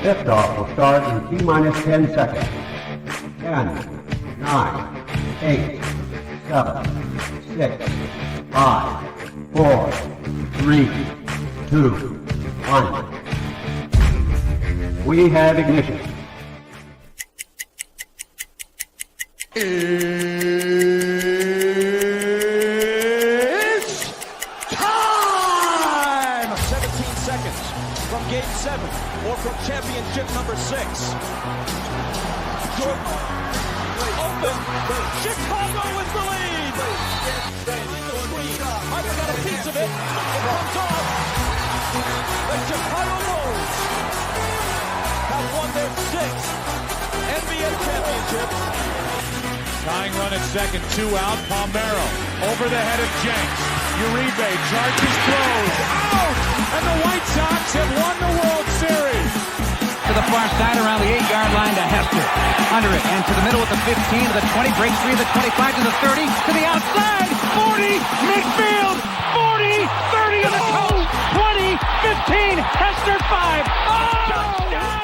Liftoff will start in T-minus 10 seconds. 10, 9, 8, 7, 6, 5, 4, 3, 2, 1. We have ignition. It's time! 17 seconds from Game 7 or from championship number 6. Jordan, open. Chicago with the lead. I've got a piece of it. It comes off. The Chicago Bulls have won their 6th NBA championship. Tying run at second, 2 out. Palmero over the head of Jenks. Uribe charges, throws, out! And the White Sox have won the World Series. To the far side around the 8-yard line to Hester. Under it and to the middle with the 15 to the 20, breaks free to the 25 to the 30 to the outside. 40, midfield, 40, 30 to the coast, 20, 15, Hester 5. Oh! Touchdown!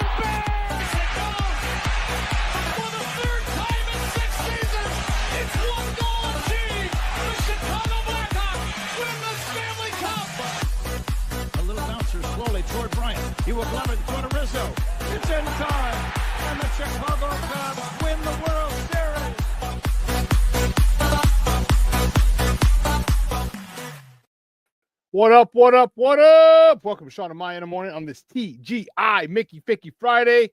Toward Bryant. He will glove it toward Rizzo. It's in time. And the Chicago Cubs win the World Series. What up, what up, what up? Welcome to Shawn and Maya in the morning on this TGI Mickey Ficky Friday.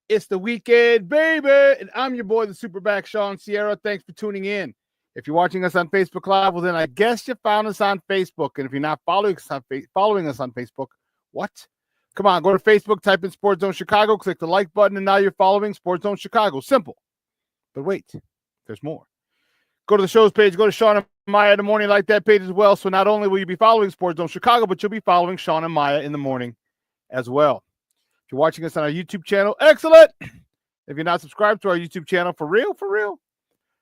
It's the weekend, baby. And I'm your boy, the SuperBack Shawn Sierra. Thanks for tuning in. If you're watching us on Facebook Live, well, then I guess you found us on Facebook. And if you're not following us on Facebook, what? Come on, go to Facebook, type in Sports Zone Chicago, click the like button, and now you're following Sports Zone Chicago. Simple. But wait, there's more. Go to the show's page, go to Shawn and Maya in the morning, like that page as well. So not only will you be following Sports Zone Chicago, but you'll be following Shawn and Maya in the morning as well. If you're watching us on our YouTube channel, excellent. If you're not subscribed to our YouTube channel, for real,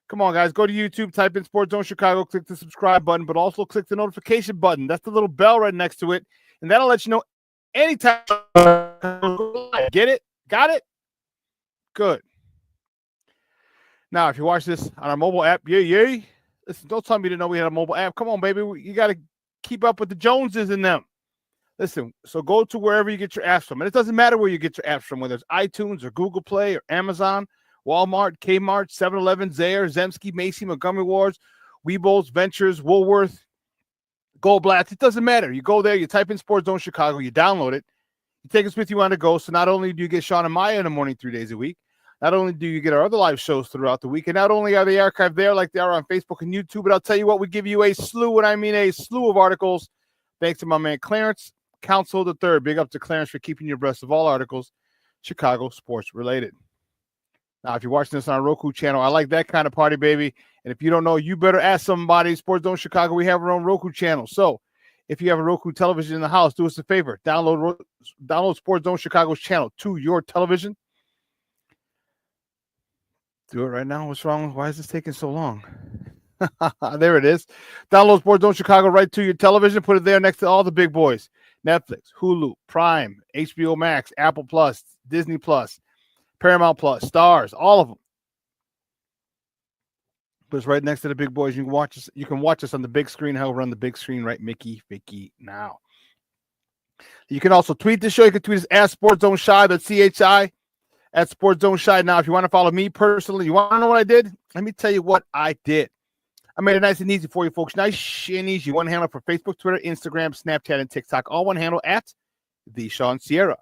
come on, guys, go to YouTube, type in Sports Zone Chicago, click the subscribe button, but also click the notification button. That's the little bell right next to it, and that'll let you know anytime. Get it? Got it? Good. Now, if you watch this on our mobile app, yay. Listen, don't tell me you didn't know we had a mobile app. Come on, baby. You got to keep up with the Joneses and them. Listen, so go to wherever you get your apps from. And it doesn't matter where you get your apps from, whether it's iTunes or Google Play or Amazon, Walmart, Kmart, 7-Eleven, Zayre, Zemsky, Macy, Montgomery Wards, Weebles, Ventures, Woolworth, Goldblatt. It doesn't matter. You go there, you type in Sports Zone Chicago, you download it, you take us with you on the go. So not only do you get Shawn and Maya in the morning 3 days a week, not only do you get our other live shows throughout the week, and not only are they archived there like they are on Facebook and YouTube, but I'll tell you what, we give you a slew of articles, thanks to my man Clarence Council III. Big up to Clarence for keeping you abreast of all articles Chicago sports related. Now, if you're watching this on our Roku channel, I like that kind of party, baby. And if you don't know, you better ask somebody. Sports Zone Chicago, we have our own Roku channel. So if you have a Roku television in the house, do us a favor. Download Sports Zone Chicago's channel to your television. Do it right now. What's wrong? Why is this taking so long? There it is. Download Sports Zone Chicago right to your television. Put it there next to all the big boys. Netflix, Hulu, Prime, HBO Max, Apple Plus, Disney Plus, Paramount Plus, Stars, all of them. But it's right next to the big boys. You can watch us. You can watch us on the big screen. However, on the big screen, right, Mickey, Vicky, now. You can also tweet the show. You can tweet us at Sports Zone Shy. That's CHI at Sports Zone Shy. Now, if you want to follow me personally, you want to know what I did? Let me tell you what I did. I made it nice and easy for you folks. Nice and easy. One handle for Facebook, Twitter, Instagram, Snapchat, and TikTok. All one handle at the Shawn Sierra.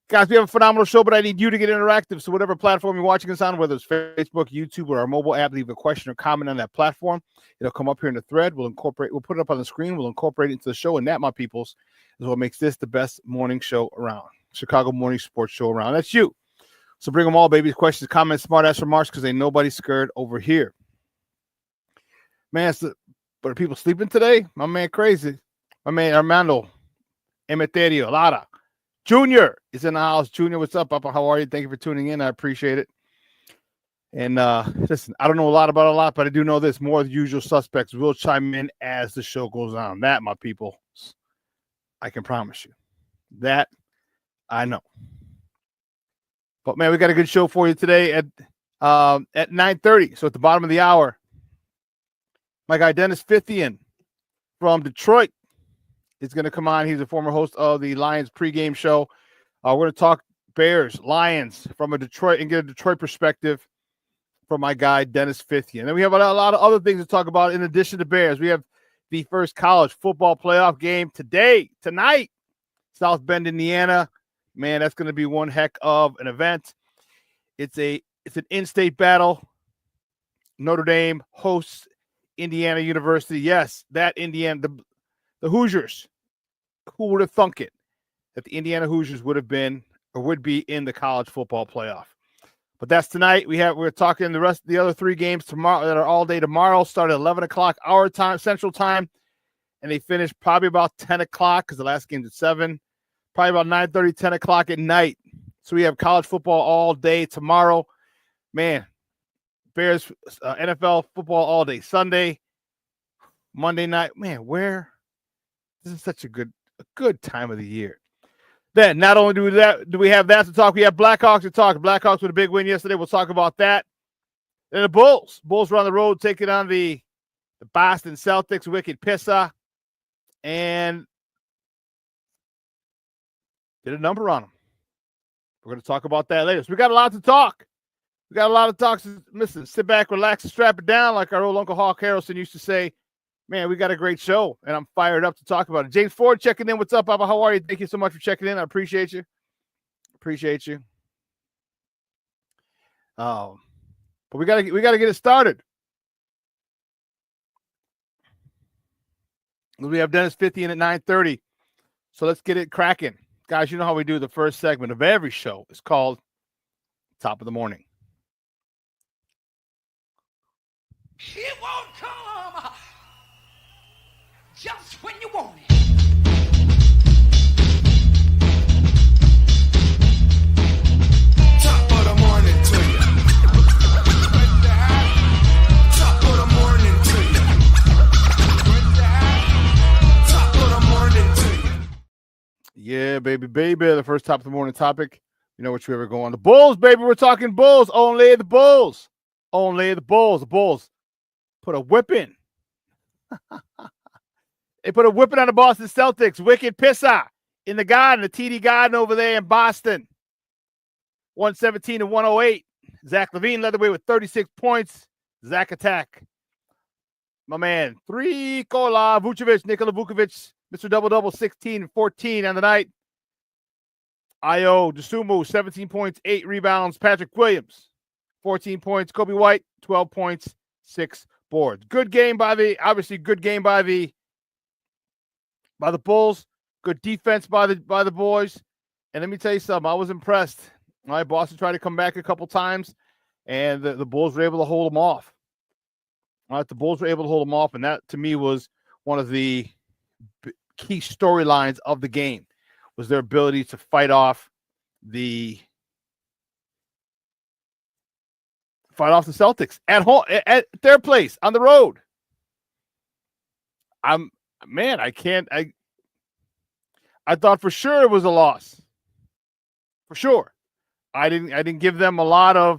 Guys, we have a phenomenal show, but I need you to get interactive. So whatever platform you're watching us on, whether it's Facebook, YouTube, or our mobile app, leave a question or comment on that platform. It'll come up here in the thread. We'll put it up on the screen. We'll incorporate it into the show. And that, my peoples, is what makes this the best morning show around. Chicago morning sports show around. That's you. So bring them all, baby. Questions, comments, smart-ass remarks, because ain't nobody scared over here. Man, but are people sleeping today? My man crazy. My man Armando Emeterio Lara Junior is in the house. Junior, what's up, Papa? How are you? Thank you for tuning in. I appreciate it. And listen, I don't know a lot, but I do know this. More of the usual suspects will chime in as the show goes on. That, my people, I can promise you. That I know. But man, we got a good show for you today at 9:30. So at the bottom of the hour, my guy Dennis Fithian from Detroit is going to come on. He's a former host of the Lions pregame show. We're going to talk Bears, Lions from a Detroit and get a Detroit perspective from my guy Dennis Fithian. And then we have a lot of other things to talk about in addition to Bears. We have the first college football playoff game tonight, South Bend, Indiana. Man, that's going to be one heck of an event. It's an in-state battle. Notre Dame hosts Indiana University. Yes, that Indiana, the Hoosiers. Who would have thunk it that the Indiana Hoosiers would have been or would be in the college football playoff? But that's tonight. We're talking the other three games tomorrow that are all day tomorrow. Start at 11 o'clock our time, Central Time, and they finish probably about 10 o'clock because the last game's at 7. Probably about 9:30, 10 o'clock at night. So we have college football all day tomorrow. Man, Bears, NFL football all day Sunday, Monday night. Man, this is such a good time of the year. Then not only do we have that to talk, we have Blackhawks to talk. Blackhawks with a big win yesterday. We'll talk about that. Then the Bulls. Bulls were on the road taking on the Boston Celtics, wicked pissa, and did a number on them. We're going to talk about that later. So we got a lot to talk. We got a lot of talks. Listen, sit back, relax, and strap it down, like our old Uncle Hawk Harrelson used to say. Man, we got a great show, and I'm fired up to talk about it. James Ford checking in. What's up, Papa? How are you? Thank you so much for checking in. I appreciate you. But we gotta get it started. We have Dennis Fithian at 9:30. So let's get it cracking. Guys, you know how we do the first segment of every show. It's called Top of the Morning. It won't come just when you want it. Top of the morning to you. Top of the morning to you. Top of the morning to you. Yeah, baby. The first top of the morning topic. You know which way we're going. The Bulls, baby. We're talking Bulls. Only the Bulls. The Bulls put a whipping. They put a whipping on the Boston Celtics. Wicked pissa in the garden, the TD Garden over there in Boston. 117-108. Zach LaVine led the way with 36 points. Zach attack. My man, Nikola Vucevic, Mr. Double-Double, 16 and 14 on the night. Ayo Dosunmu, 17 points, 8 rebounds. Patrick Williams, 14 points. Kobe White, 12 points, 6 boards. Good game by the Bulls. Good defense by the boys. And let me tell you something. I was impressed. All right, Boston tried to come back a couple times, and the Bulls were able to hold them off. All right, the Bulls were able to hold them off, and that to me was one of the key storylines of the game, was their ability to fight off the Celtics at home, at their place on the road. I thought for sure it was a loss. For sure. I didn't give them I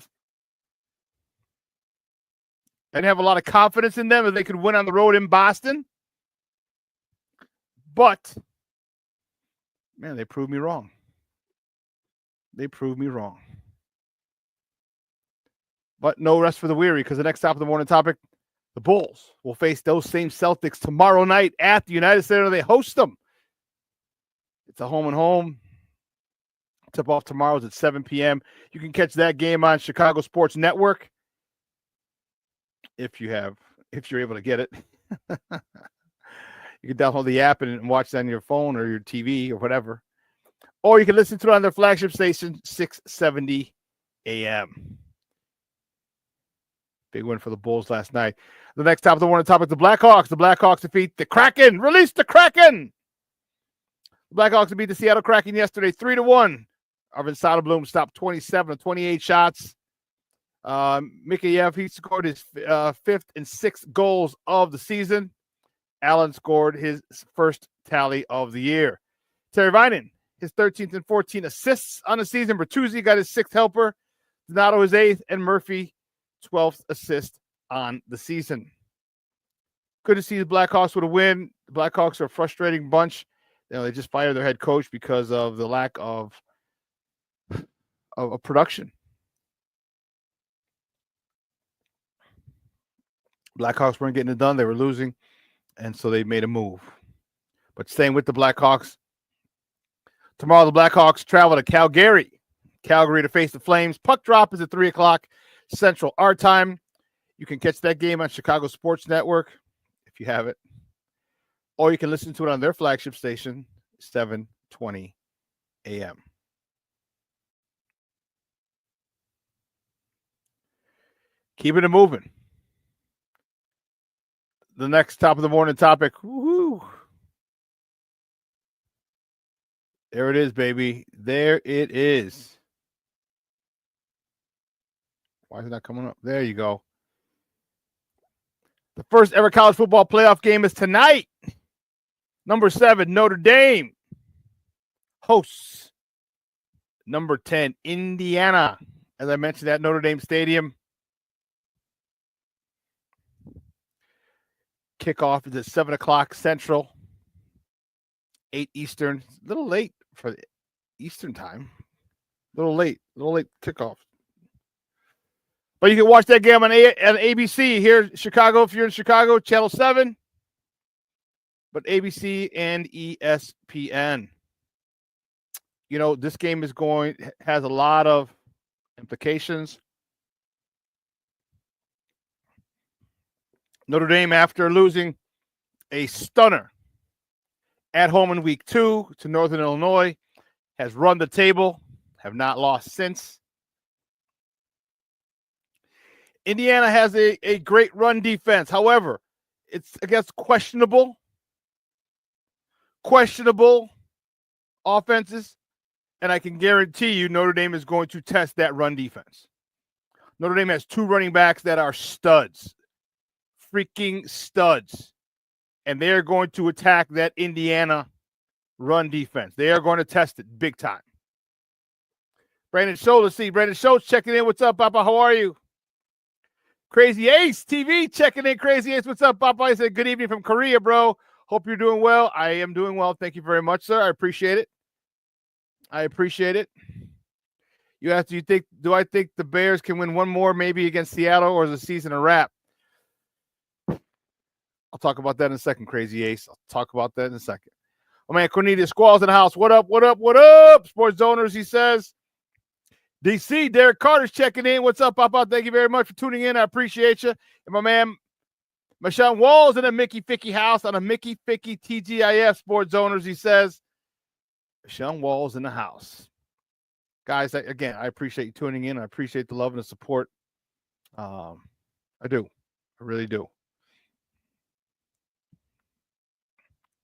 didn't have a lot of confidence in them that they could win on the road in Boston. But man, they proved me wrong. But no rest for the weary, because the next top of the morning topic, the Bulls will face those same Celtics tomorrow night at the United Center. They host them. It's a home and home. Tip-off tomorrow is at 7 p.m. You can catch that game on Chicago Sports Network if you're able to get it. You can download the app and watch it on your phone or your TV or whatever. Or you can listen to it on their flagship station, 670 a.m. Big win for the Bulls last night. The next top of the morning topic, the Blackhawks. The Blackhawks defeat the Kraken. Release the Kraken! The Blackhawks beat the Seattle Kraken yesterday, 3-1. Arvind Soderblom stopped 27 of 28 shots. Mikheyev, he scored his fifth and sixth goals of the season. Allen scored his first tally of the year. Terry Vinen, his 13th and 14 assists on the season. Bertuzzi got his 6th helper. Donato his 8th, and Murphy 12th assist on the season. Good to see the Blackhawks with a win. The Blackhawks are a frustrating bunch. They just fired their head coach because of the lack of production. Blackhawks weren't getting it done. They were losing, and so they made a move. But staying with the Blackhawks, tomorrow the Blackhawks travel to Calgary to face the Flames. Puck drop is at 3 o'clock Central our time. You can catch that game on Chicago Sports Network if you have it, or you can listen to it on their flagship station, 7:20 a.m. Keeping it moving. The next top of the morning topic. Woo-hoo. There it is, baby. There it is. Why is it not coming up? There you go. The first ever college football playoff game is tonight. Number 7, Notre Dame hosts number 10, Indiana. As I mentioned, at Notre Dame Stadium. Kickoff is at 7 o'clock Central, 8 Eastern. A little late for the Eastern time. A little late kickoff. But you can watch that game on ABC here in Chicago. If you're in Chicago, Channel 7. But ABC and ESPN. You know, this game has a lot of implications. Notre Dame, after losing a stunner at home in week 2 to Northern Illinois, has run the table, have not lost since. Indiana has a great run defense. However, it's against questionable offenses, and I can guarantee you Notre Dame is going to test that run defense. Notre Dame has 2 running backs that are studs. Freaking studs. And they are going to attack that Indiana run defense. They are going to test it big time. Brandon Schultz, let's see. Brandon Schultz checking in. What's up, Papa? How are you? Crazy Ace TV checking in. Crazy Ace, what's up, Papa? I said, good evening from Korea, bro. Hope you're doing well. I am doing well. Thank you very much, sir. I appreciate it. Do I think the Bears can win one more maybe against Seattle, or is the season a wrap? I'll talk about that in a second, Crazy Ace. I'll talk about that in a second. Oh, man, Cornelius Squall's in the house. What up, what up, what up? Sports Owners, he says. DC, Derek Carter's checking in. What's up, Papa? Thank you very much for tuning in. I appreciate you. And my man, Shawn Wall's in a Mickey Ficky house on a Mickey Ficky TGIF. Sports Owners, he says. Shawn Wall's in the house. Guys, again, I appreciate you tuning in. I appreciate the love and the support. I do. I really do.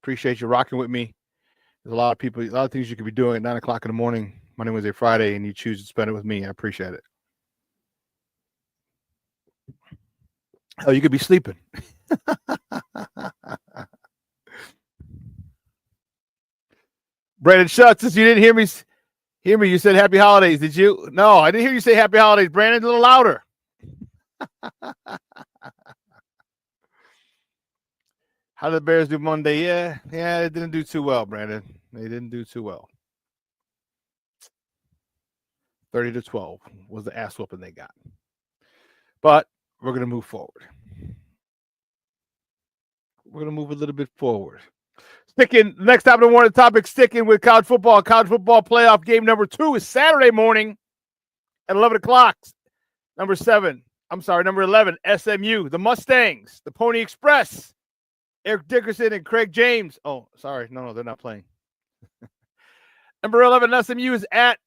Appreciate you rocking with me. There's a lot of things you could be doing at 9 o'clock in the morning, Monday, Wednesday, Friday, and you choose to spend it with me. I appreciate it. Oh, you could be sleeping. Brandon Schutz, since you didn't hear me, you said happy holidays. Did you? No, I didn't hear you say happy holidays. Brandon, a little louder. How did the Bears do Monday? Yeah, they didn't do too well, Brandon. They didn't do too well. 30-12 was the ass whooping they got. But we're going to move forward. We're going to move a little bit forward. Next time, sticking with college football. College football playoff game number 2 is Saturday morning at 11 o'clock. Number 11, SMU, the Mustangs, the Pony Express. Eric Dickerson and Craig James. Oh, sorry. No, they're not playing. Number 11, SMU is at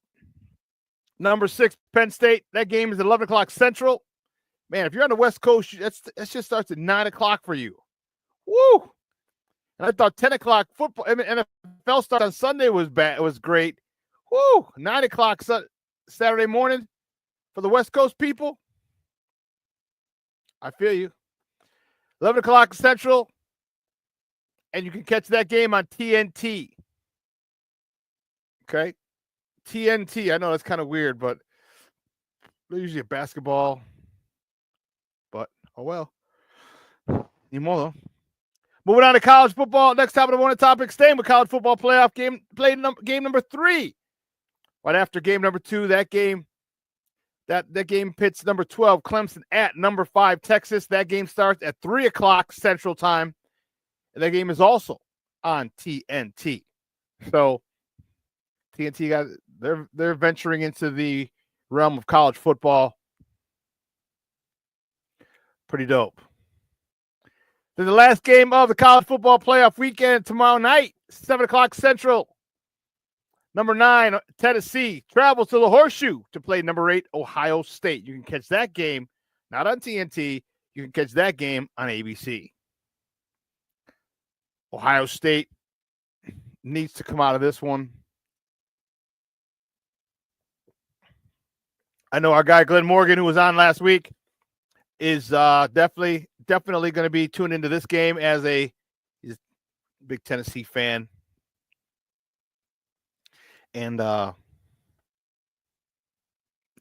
number 6, Penn State. That game is at 11 o'clock Central. Man, if you're on the West Coast, that just starts at 9 o'clock for you. Woo! And I thought 10 o'clock football, NFL start on Sunday was great. Woo! 9 o'clock Saturday morning for the West Coast people. I feel you. 11 o'clock Central. And you can catch that game on TNT. Okay. TNT. I know that's kind of weird, but they're usually a basketball. But, oh well. Ni modo. Moving on to college football. Next top of the morning topic, staying with college football playoff game, game number 3. Right after game number 2, that game pits number 12, Clemson, at number 5, Texas. That game starts at 3 o'clock Central Time. And that game is also on TNT. So TNT they're venturing into the realm of college football. Pretty dope. Then the last game of the college football playoff weekend tomorrow night, 7 o'clock Central. Number 9, Tennessee, travels to the Horseshoe to play number 8, Ohio State. You can catch that game, not on TNT. You can catch that game on ABC. Ohio State needs to come out of this one. I know our guy Glenn Morgan, who was on last week, is definitely going to be tuned into this game as he's a big Tennessee fan. And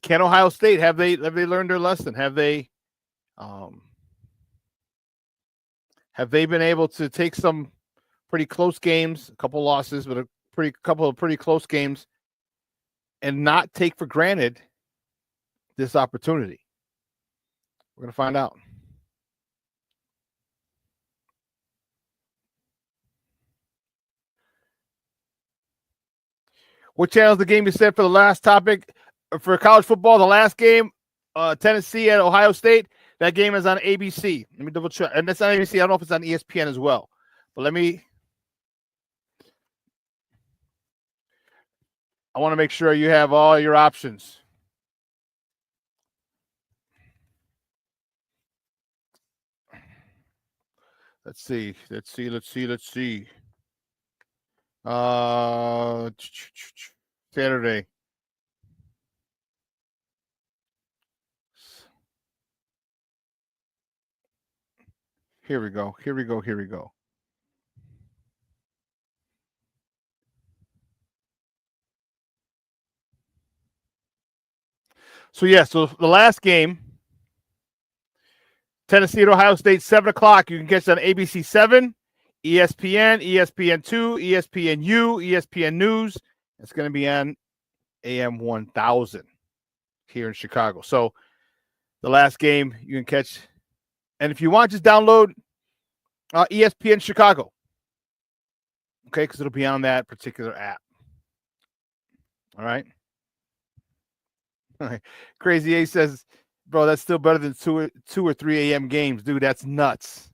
can Ohio State have they learned their lesson? Have they been able to take some pretty close games, a couple losses, but couple of pretty close games, and not take for granted this opportunity? We're going to find out. What channel is the game you said for the last topic? For college football, the last game, Tennessee at Ohio State, that game is on ABC. Let me double check. And that's on ABC. I don't know if it's on ESPN as well. But I want to make sure you have all your options. Let's see. Saturday. Here we go. So the last game, Tennessee at Ohio State, 7 o'clock. You can catch it on ABC 7, ESPN, ESPN2, ESPNU, ESPN News. It's going to be on AM 1000 here in Chicago. So the last game you can catch. And if you want, just download ESPN Chicago. Okay, because it'll be on that particular app. All right. Crazy A says, bro, that's still better than 2 or 3 a.m. games. Dude, that's nuts.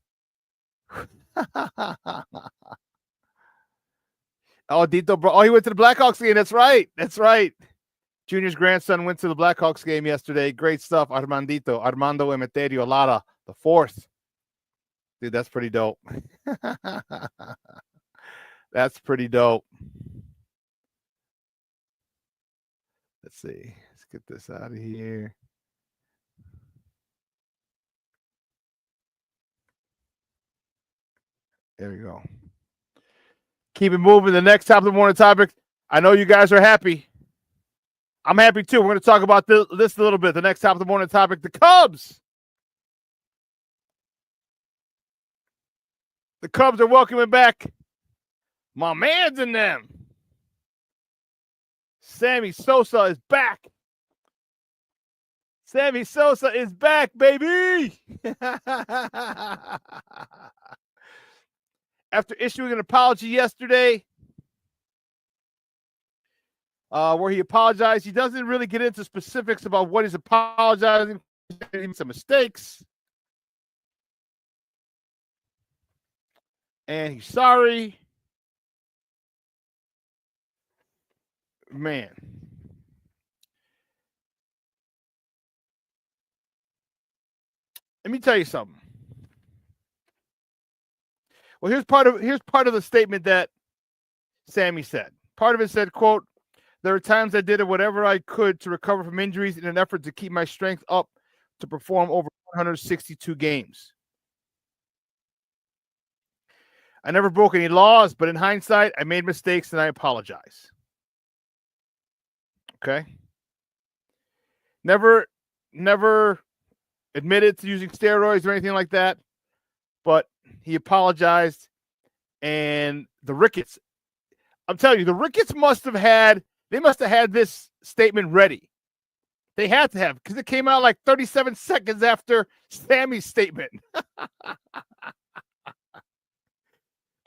Oh, Dito, bro. Oh, he went to the Blackhawks game. That's right. Junior's grandson went to the Blackhawks game yesterday. Great stuff. Armando Emeterio Lara, the 4th. Dude, that's pretty dope. That's pretty dope. Let's see. Let's get this out of here. There we go. Keep it moving. The next top of the morning topic. I know you guys are happy. I'm happy too. We're going to talk about this a little bit. The next top of the morning topic, the Cubs. The Cubs are welcoming back my man's in them. Sammy Sosa is back. Sammy Sosa is back, baby. After issuing an apology yesterday, where he apologized, he doesn't really get into specifics about what he's apologizing for, some mistakes. And he's sorry. Man. Let me tell you something. Well, here's part of the statement that Sammy said. Part of it said, quote, "There are times I did whatever I could to recover from injuries in an effort to keep my strength up to perform over 162 games. I never broke any laws, but in hindsight, I made mistakes and I apologize." Okay. Never admitted to using steroids or anything like that, but he apologized. And the Ricketts, I'm telling you, the Ricketts must have had this statement ready. They had to have, because it came out like 37 seconds after Sammy's statement.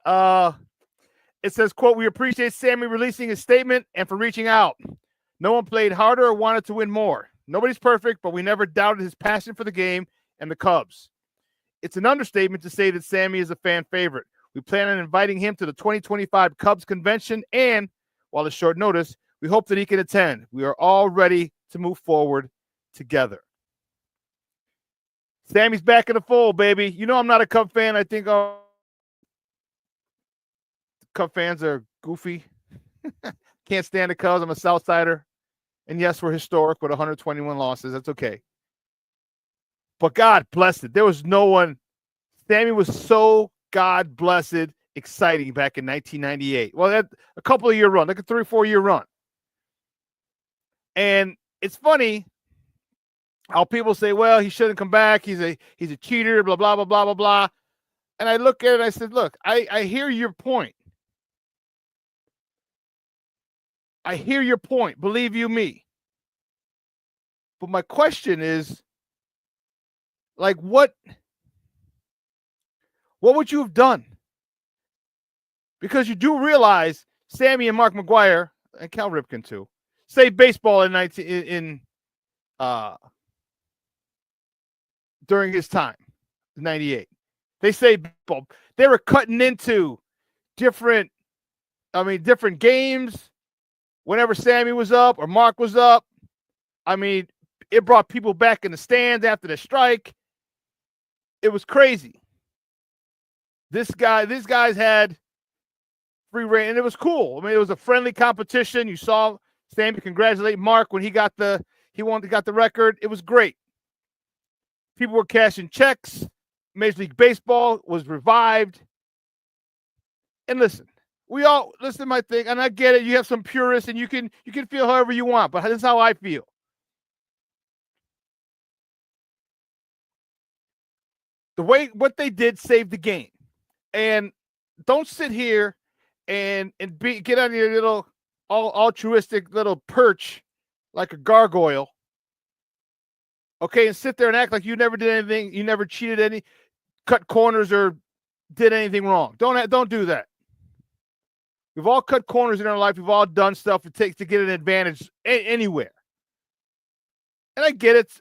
It says, quote, "We appreciate Sammy releasing his statement and for reaching out. No one played harder or wanted to win more. Nobody's perfect, but we never doubted his passion for the game and the Cubs. It's an understatement to say that Sammy is a fan favorite. We plan on inviting him to the 2025 Cubs convention, and while it's short notice, we hope that he can attend. We are all ready to move forward together." Sammy's back in the fold, baby. You know I'm not a Cub fan. I think Cub fans are goofy. Can't stand the Cubs. I'm a Southsider. And yes, we're historic with 121 losses. That's okay. But God bless it. There was no one. Sammy was so God blessed exciting back in 1998. Well, that a couple of year run, like a 3 or 4 year run. And it's funny how people say, well, he shouldn't come back. He's a cheater, blah, blah, blah, blah, blah, blah. And I look at it and I said, look, I hear your point. I hear your point. Believe you me. But my question is, like, what would you have done? Because you do realize Sammy and Mark McGwire and Cal Ripken too saved baseball during his time, 98. They saved baseball. They were cutting into different games whenever Sammy was up or Mark was up. I mean, it brought people back in the stands after the strike. It was crazy. These guys had free reign, and it was cool. I mean, it was a friendly competition. You saw Sammy congratulate Mark when he got the record. It was great. People were cashing checks. Major League Baseball was revived. And listen to my thing, and I get it. You have some purists, and you can feel however you want, but this is how I feel. What they did saved the game. And don't sit here and get on your little altruistic little perch like a gargoyle. Okay, and sit there and act like you never did anything, you never cheated cut corners or did anything wrong. Don't do that. We've all cut corners in our life. We've all done stuff it takes to get an advantage anywhere. And I get it.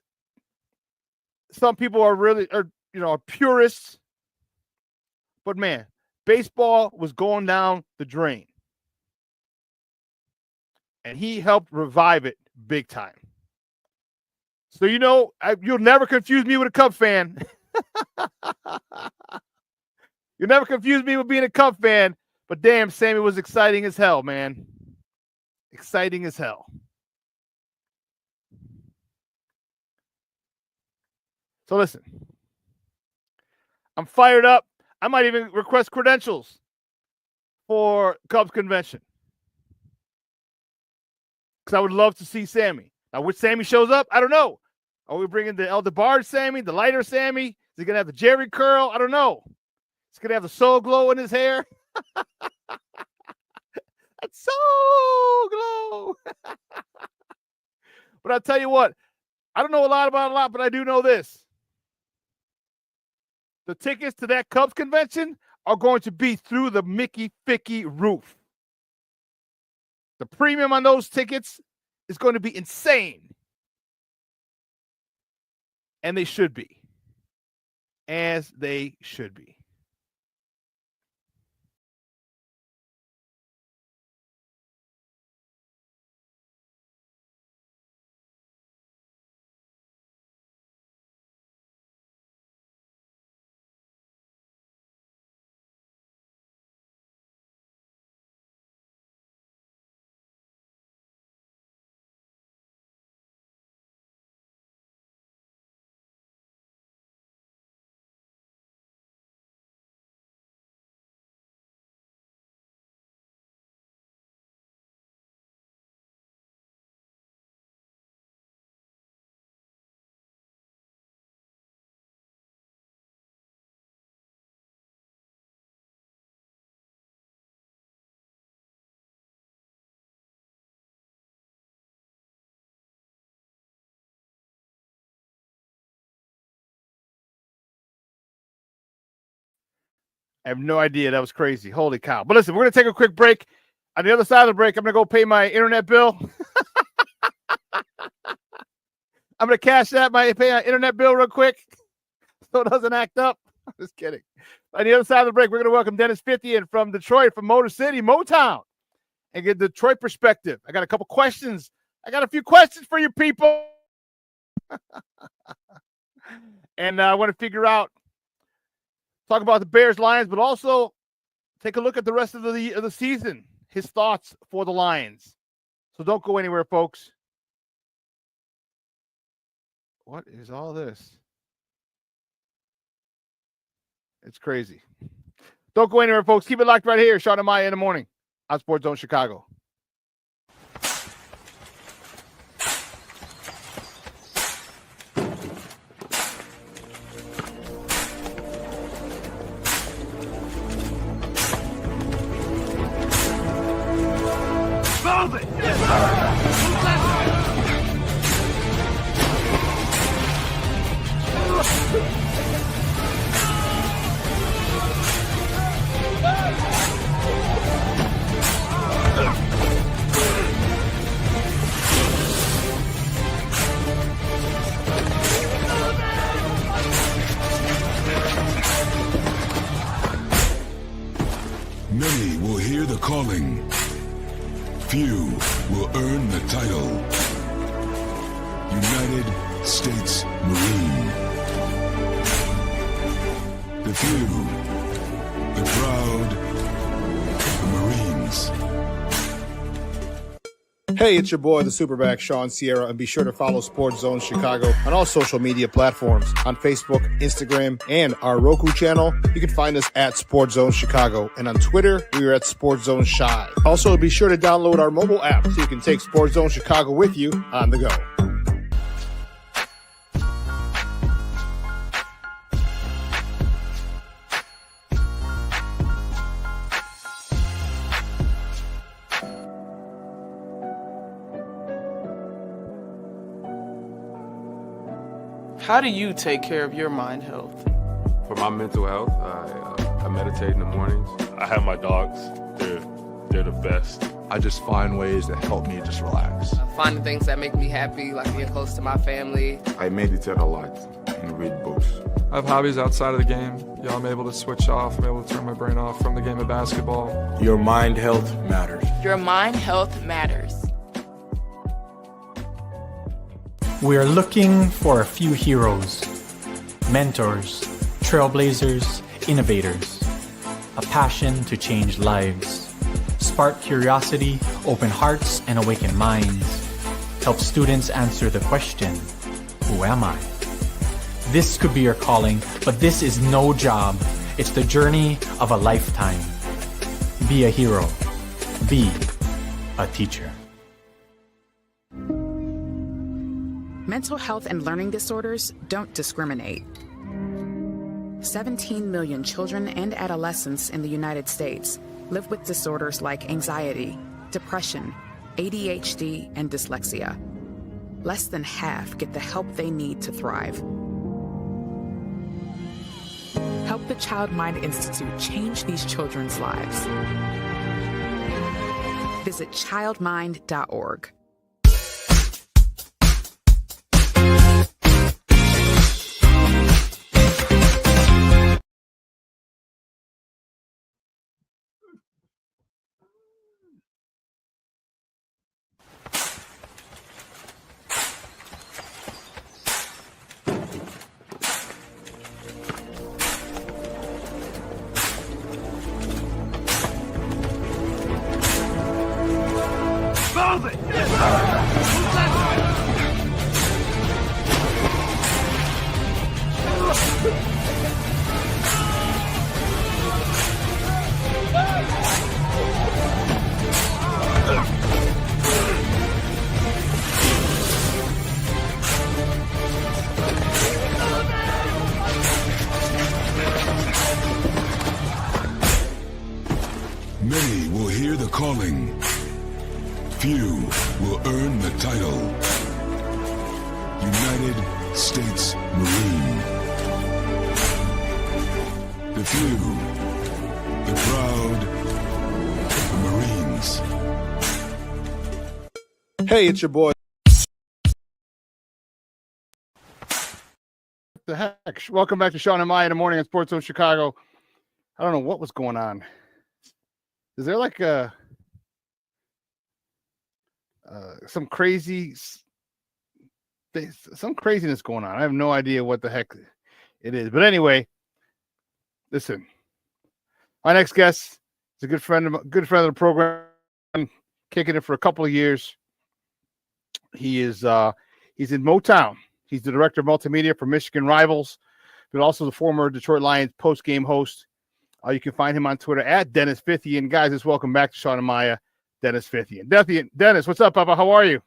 Some people are purists. But man, baseball was going down the drain. And he helped revive it big time. So, you'll never confuse me with a Cub fan. You'll never confuse me with being a Cub fan. But damn, Sammy was exciting as hell, man. Exciting as hell. So listen, I'm fired up. I might even request credentials for Cubs convention because I would love to see Sammy. Now, which Sammy shows up, I don't know. Are we bringing the El DeBarge Sammy, the lighter Sammy? Is he going to have the Jerry curl? I don't know. He's going to have the soul glow in his hair. That's soul glow. But I'll tell you what, I don't know a lot, but I do know this. The tickets to that Cubs convention are going to be through the Mickey Ficky roof. The premium on those tickets is going to be insane. And they should be. As they should be. I have no idea. That was crazy. Holy cow. But listen, we're going to take a quick break. On the other side of the break, I'm going to go pay my internet bill. I'm going to cash that, pay my internet bill real quick so it doesn't act up. I'm just kidding. On the other side of the break, we're going to welcome Dennis Fithian from Detroit, from Motor City, Motown, and get Detroit perspective. I got a couple questions. I got a few questions for you people. And I want to figure out, talk about the Bears, Lions, but also take a look at the rest of the season, his thoughts for the Lions. So don't go anywhere, folks. What is all this? It's crazy. Don't go anywhere, folks. Keep it locked right here. Shawn and Maya in the morning on Sports Zone Chicago. Many will hear the calling. Few will earn the title. United States Marine. The few, the proud, the Marines. Hey, it's your boy, the SuperBack, Shawn Sierra, and be sure to follow Sports Zone Chicago on all social media platforms, on Facebook, Instagram, and our Roku channel. You can find us at Sports Zone Chicago, and on Twitter, we are at Sports Zone Shy. Also, be sure to download our mobile app so you can take Sports Zone Chicago with you on the go. How do you take care of your mind health? For my mental health, I meditate in the mornings. I have my dogs. They're the best. I just find ways that help me just relax. Finding things that make me happy, like being close to my family. I meditate a lot and read books. I have hobbies outside of the game. I'm able to switch off. I'm able to turn my brain off from the game of basketball. Your mind health matters. Your mind health matters. We are looking for a few heroes, mentors, trailblazers, innovators, a passion to change lives, spark curiosity, open hearts, and awaken minds, help students answer the question, who am I? This could be your calling, but this is no job. It's the journey of a lifetime. Be a hero. Be a teacher. Mental health and learning disorders don't discriminate. 17 million children and adolescents in the United States live with disorders like anxiety, depression, ADHD, and dyslexia. Less than half get the help they need to thrive. Help the Child Mind Institute change these children's lives. Visit childmind.org. Many will hear the calling. Few will earn the title. United States Marine. The few, the proud Marines. Hey, it's your boy. The heck? Welcome back to Shawn and Maya in the morning on Sports Zone Chicago. I don't know what was going on. Is there like some craziness going on? I have no idea what the heck it is. But anyway, listen. My next guest is a good friend of the program, kicking it for a couple of years. He's in Motown. He's the director of multimedia for Michigan Rivals, but also the former Detroit Lions post-game host. You can find him on Twitter at Dennis Fithian. Guys, let's welcome back to Shawn and Maya, Dennis Fithian. Dennis, what's up, Papa? How are you?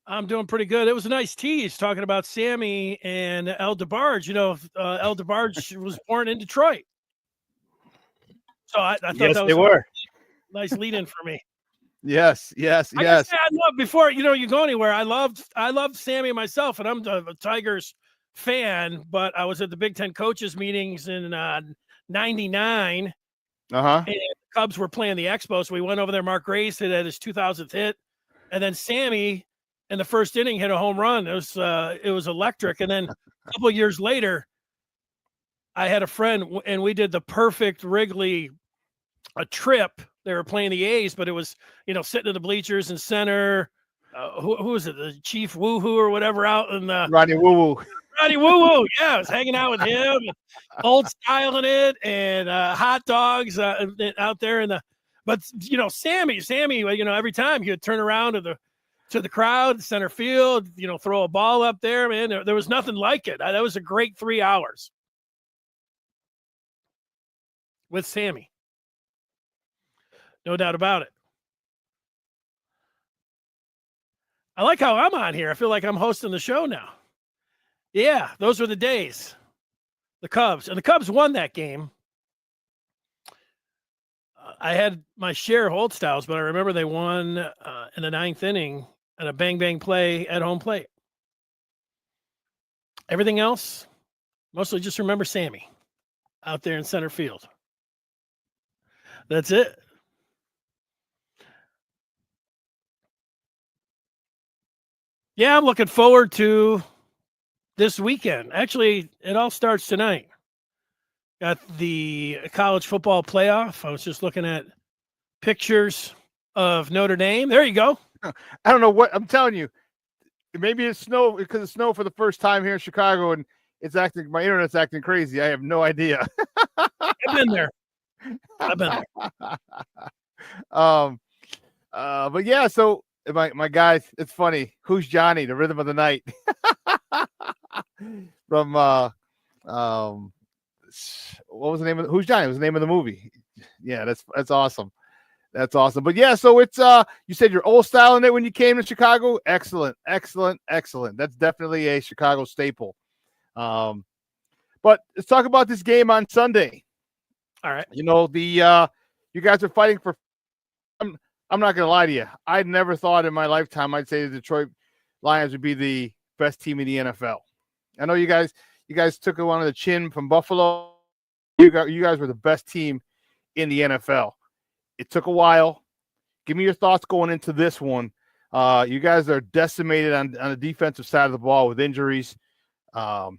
I'm doing pretty good. It was a nice tease talking about Sammy and El DeBarge. You know, El DeBarge was born in Detroit. So I thought yes, that was they were. Nice lead-in for me. Yes. I love, before you go anywhere, I loved Sammy myself, and I'm a Tigers fan, but I was at the Big Ten coaches meetings in 99. And the Cubs were playing the Expos, so we went over there. Mark Grace had his 2000th hit, and then Sammy in the first inning hit a home run. It was electric. And then a couple of years later, I had a friend, and we did the perfect Wrigley trip. They were playing the A's, but it was, sitting in the bleachers in center. Who was it? The Chief Woohoo or whatever out in the Ronnie Woo Woo. Ronnie Woo Woo. Yeah, I was hanging out with him, old styling it, and hot dogs out there but Sammy, every time he would turn around to the crowd, center field, throw a ball up there, man. There was nothing like it. That was a great 3 hours with Sammy. No doubt about it. I like how I'm on here. I feel like I'm hosting the show now. Yeah, those were the days. The Cubs. And the Cubs won that game. I had my share of hold styles, but I remember they won in the 9th inning at a bang-bang play at home plate. Everything else, mostly just remember Sammy out there in center field. That's it. Yeah, I'm looking forward to this weekend. Actually, it all starts tonight. Got the college football playoff. I was just looking at pictures of Notre Dame. There you go. I don't know what I'm telling you. Maybe it's snow because it's snow for the first time here in Chicago, and my internet's acting crazy. I have no idea. I've been there. But yeah, so my guys, it's funny. Who's Johnny? The Rhythm of the Night. From what was the name of Who's Johnny? It was the name of the movie. Yeah, that's awesome. That's awesome. But yeah, so it's you said you're old style in it when you came to Chicago. Excellent. That's definitely a Chicago staple. But let's talk about this game on Sunday. All right. You guys are fighting for. I'm not gonna lie to you. I never thought in my lifetime I'd say the Detroit Lions would be the best team in the NFL. I know you guys took it on the chin from Buffalo. You guys were the best team in the NFL. It took a while. Give me your thoughts going into this one. You guys are decimated on the defensive side of the ball with injuries. How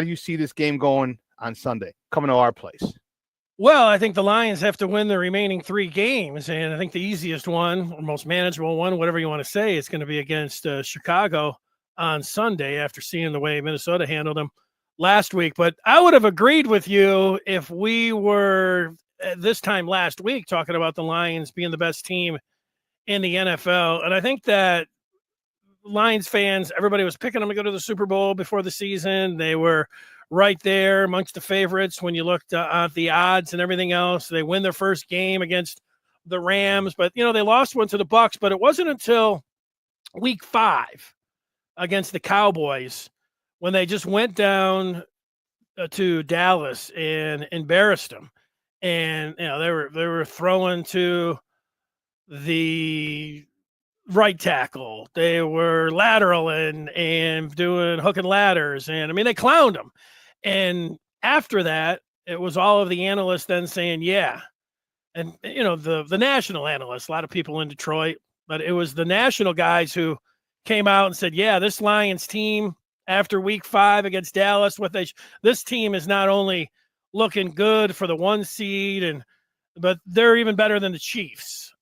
do you see this game going on Sunday, coming to our place? Well, I think the Lions have to win the remaining 3 games, and I think the easiest one, or most manageable one, whatever you want to say, is going to be against Chicago on Sunday after seeing the way Minnesota handled them last week. But I would have agreed with you if we were this time last week talking about the Lions being the best team in the NFL. And I think that Lions fans, everybody was picking them to go to the Super Bowl before the season. They were right there amongst the favorites when you looked at the odds and everything else. They win their first game against the Rams, but they lost one to the Bucs. But it wasn't until week 5 against the Cowboys when they just went down to Dallas and embarrassed them. And they were throwing to the right tackle. They were lateral and doing hook and ladders. And I mean, they clowned them. And after that, it was all of the analysts then saying, yeah, and the national analysts, a lot of people in Detroit, but it was the national guys who came out and said, yeah, this Lions team after week 5 against Dallas, this team is not only looking good for the 1 seed, but they're even better than the Chiefs.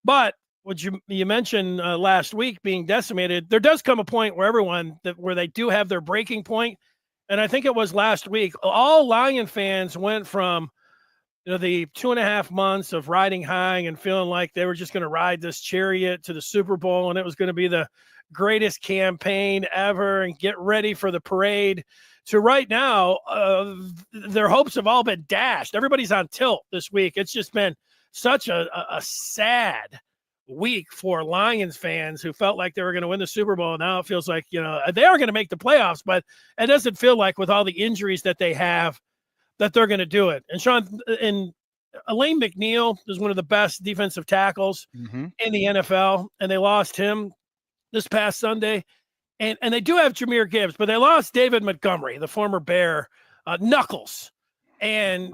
But what you mentioned last week being decimated, there does come a point where they do have their breaking point. And I think it was last week, all Lion fans went from the 2.5 months of riding high and feeling like they were just going to ride this chariot to the Super Bowl and it was going to be the greatest campaign ever and get ready for the parade, to right now, their hopes have all been dashed. Everybody's on tilt this week. It's just been such a sad week for Lions fans who felt like they were going to win the Super Bowl. Now it feels like, they are going to make the playoffs, but it doesn't feel like with all the injuries that they have that they're going to do it. And Shawn, and Elaine McNeil is one of the best defensive tackles in the NFL, and they lost him this past Sunday. And they do have Jahmyr Gibbs, but they lost David Montgomery, the former Bear, Knuckles. And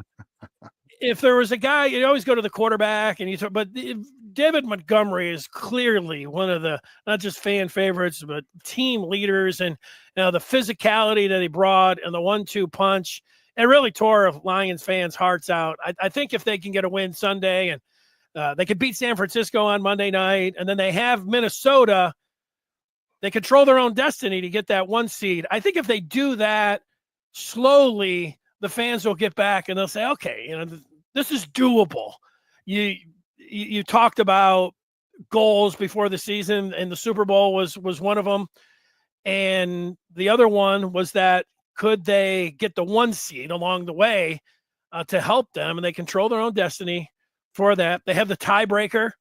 if there was a guy, you always go to the quarterback, but David Montgomery is clearly one of the, not just fan favorites, but team leaders. And the physicality that he brought and the 1-2 punch, it really tore Lions fans' hearts out. I think if they can get a win Sunday and they could beat San Francisco on Monday night, and then they have Minnesota, they control their own destiny to get that 1 seed. I think if they do that slowly, the fans will get back and they'll say, okay, this is doable. You talked about goals before the season, and the Super Bowl was one of them. And the other one was that could they get the 1 seed along the way to help them, and they control their own destiny for that. They have the tiebreaker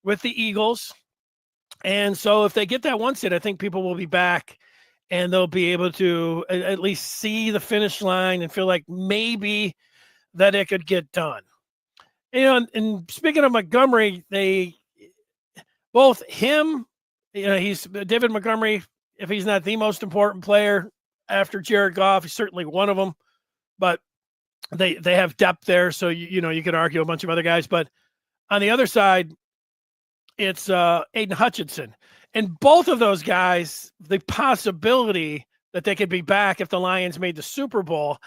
with the Eagles. And so if they get that 1 seed, I think people will be back and they'll be able to at least see the finish line and feel like maybe that it could get done. And speaking of Montgomery, both him, he's David Montgomery, if he's not the most important player after Jared Goff, he's certainly one of them, but they have depth there. So, you could argue a bunch of other guys, but on the other side, it's Aiden Hutchinson. And both of those guys, the possibility that they could be back if the Lions made the Super Bowl,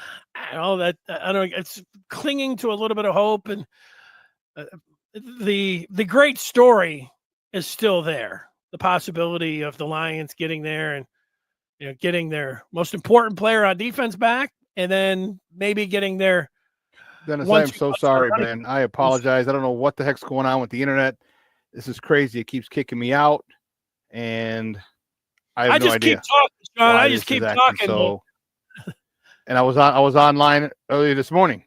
it's clinging to a little bit of hope. And the great story is still there. The possibility of the Lions getting there and getting their most important player on defense back, and then maybe getting their. Dennis, I am so sorry, man. I apologize. I don't know what the heck's going on with the internet. This is crazy. It keeps kicking me out, and I have no idea. Keep talking, Shawn. I just keep talking. So, and I was online earlier this morning.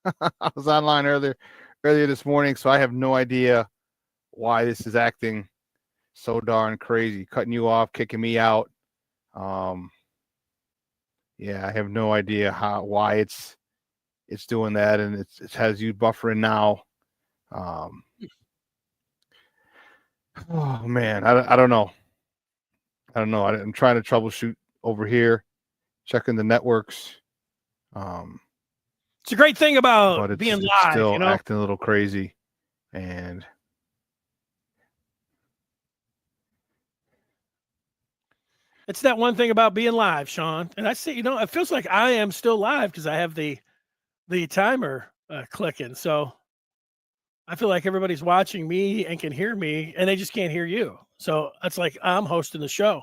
I was online earlier this morning, so I have no idea why this is acting so darn crazy, cutting you off, kicking me out. Yeah, I have no idea why it's doing that, and it has you buffering now. Oh man, I don't know. I'm trying to troubleshoot over here, checking the networks. It's a great thing about being live. Still acting a little crazy, and it's that one thing about being live, Shawn. And I see, it feels like I am still live because I have the timer clicking. So I feel like everybody's watching me and can hear me, and they just can't hear you. So it's like I'm hosting the show.